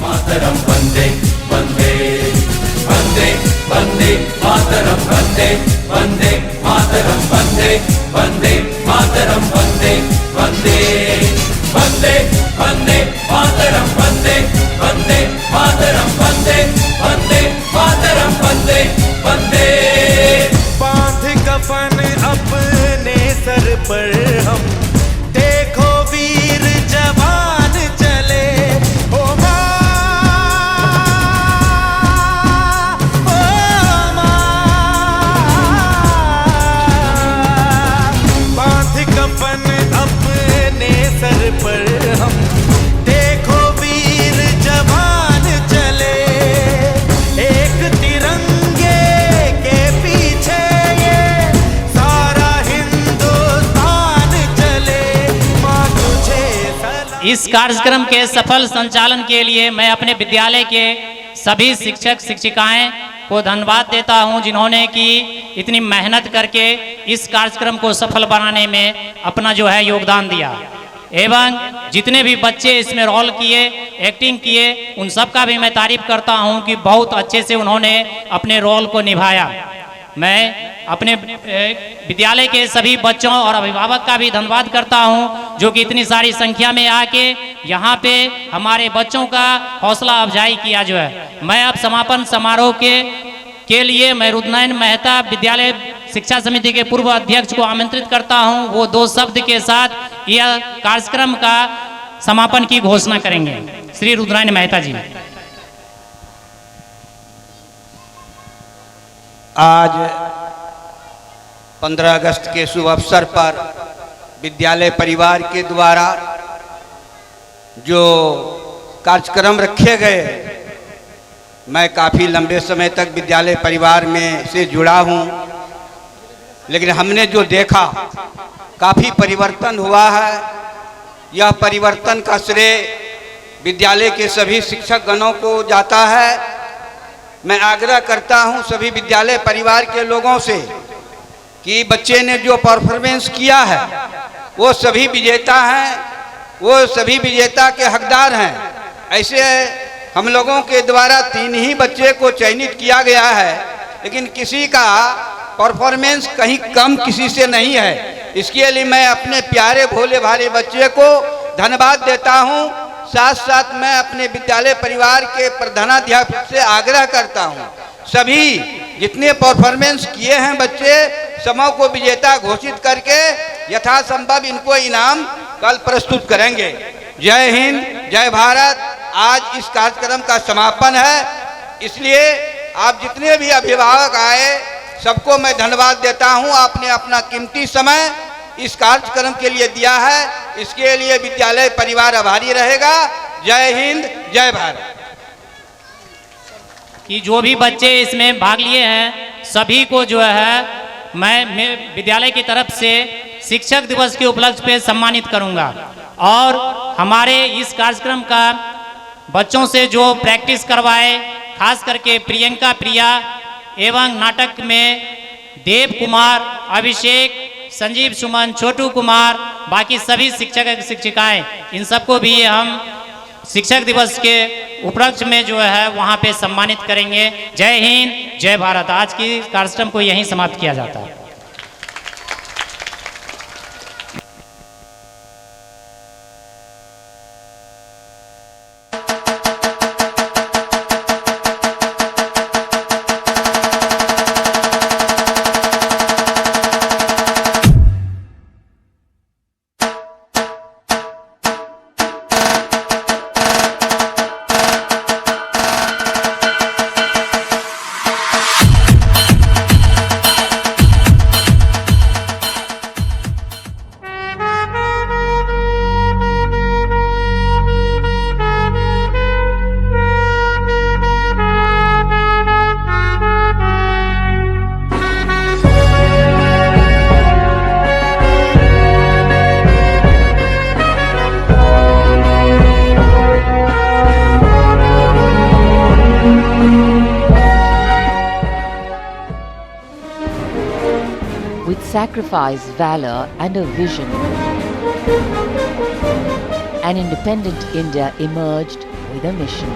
मातरम वंदे वंदे वंदे वंदे मातरम वंदे वंदे मातरम वंदे वंदे मातरम वंदे वंदे वंदे वंदे मातरम वंदे वंदे मातरम वंदे वंदे मातरम वंदे वंदे। बांध कफन अपने सर पर हम, देखो वीर जवान चले। ओ माँ, ओ माँ, बांध कफन अपने सर पर हम, देखो वीर जवान चले। एक तिरंगे के पीछे ये सारा हिंदुस्तान चले। माँ तुझे सलाम। इस कार्यक्रम के सफल संचालन के लिए मैं अपने विद्यालय के सभी शिक्षक शिक्षिकाएं को धन्यवाद देता हूं, जिन्होंने कि इतनी मेहनत करके इस कार्यक्रम को सफल बनाने में अपना जो है योगदान दिया। एवं जितने भी बच्चे इसमें रोल किए, एक्टिंग किए, उन सब का भी मैं तारीफ करता हूं कि बहुत अच्छे से उन्होंने अपने रोल को निभाया। मैं अपने विद्यालय के सभी बच्चों और अभिभावक का भी धन्यवाद करता हूं, जो कि इतनी सारी संख्या में आके यहाँ पे हमारे बच्चों का हौसला अफजाई किया जो है। मैं अब समापन समारोह के लिए मैं रुद्रनारायण मेहता विद्यालय शिक्षा समिति के पूर्व अध्यक्ष को आमंत्रित करता हूं। वो 2 शब्द के साथ यह कार्यक्रम का समापन की घोषणा करेंगे। श्री रुद्रनारायण मेहता जी। आज 15 अगस्त के शुभ अवसर पर विद्यालय परिवार के द्वारा जो कार्यक्रम रखे गए, मैं काफ़ी लंबे समय तक विद्यालय परिवार में से जुड़ा हूँ, लेकिन हमने जो देखा काफ़ी परिवर्तन हुआ है। यह परिवर्तन का श्रेय विद्यालय के सभी शिक्षक गणों को जाता है। मैं आग्रह करता हूं सभी विद्यालय परिवार के लोगों से कि बच्चे ने जो परफॉर्मेंस किया है वो सभी विजेता हैं, वो सभी विजेता के हकदार हैं। ऐसे हम लोगों के द्वारा 3 ही बच्चे को चयनित किया गया है, लेकिन किसी का परफॉर्मेंस कहीं कम किसी से नहीं है। इसके लिए मैं अपने प्यारे भोले भाले बच्चे को धन्यवाद देता हूं। साथ साथ मैं अपने विद्यालय परिवार के प्रधानाध्यापक से आग्रह करता हूं, सभी जितने परफॉर्मेंस किए हैं बच्चे, समूह को विजेता घोषित करके यथासंभव इनको इनाम कल प्रस्तुत करेंगे। जय हिंद, जय भारत। आज इस कार्यक्रम का समापन है, इसलिए आप जितने भी अभिभावक आए सबको मैं धन्यवाद देता हूं। आपने अपना कीमती समय इस कार्यक्रम के लिए दिया है, इसके लिए विद्यालय परिवार आभारी रहेगा। जय हिंद, जय भारत। कि जो भी बच्चे इसमें भाग लिए हैं सभी को जो है मैं विद्यालय की तरफ से शिक्षक दिवस के उपलक्ष्य पे सम्मानित करूंगा। और हमारे इस कार्यक्रम का बच्चों से जो प्रैक्टिस करवाए, खास करके प्रियंका प्रिया एवं नाटक में देव कुमार, अभिषेक, संजीव सुमन, छोटू कुमार, बाकी सभी शिक्षक शिक्षिकाएं, इन सबको भी हम शिक्षक दिवस के उपलक्ष्य में जो है वहाँ पे सम्मानित करेंगे। जय हिंद, जय भारत। आज की कार्यक्रम को यहीं समाप्त किया जाता है। sacrifice, valor, and a vision, an independent India emerged with a mission.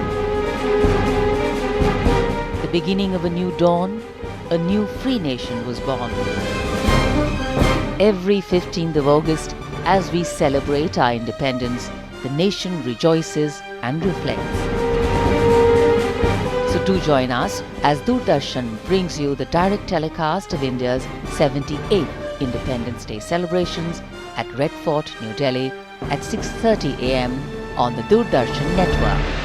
The beginning of a new dawn, a new free nation was born. Every 15th of August, as we celebrate our independence, the nation rejoices and reflects. So do join us as Doordarshan brings you the direct telecast of India's 78th Independence Day celebrations at Red Fort, New Delhi at 6:30 a.m. on the Doordarshan network.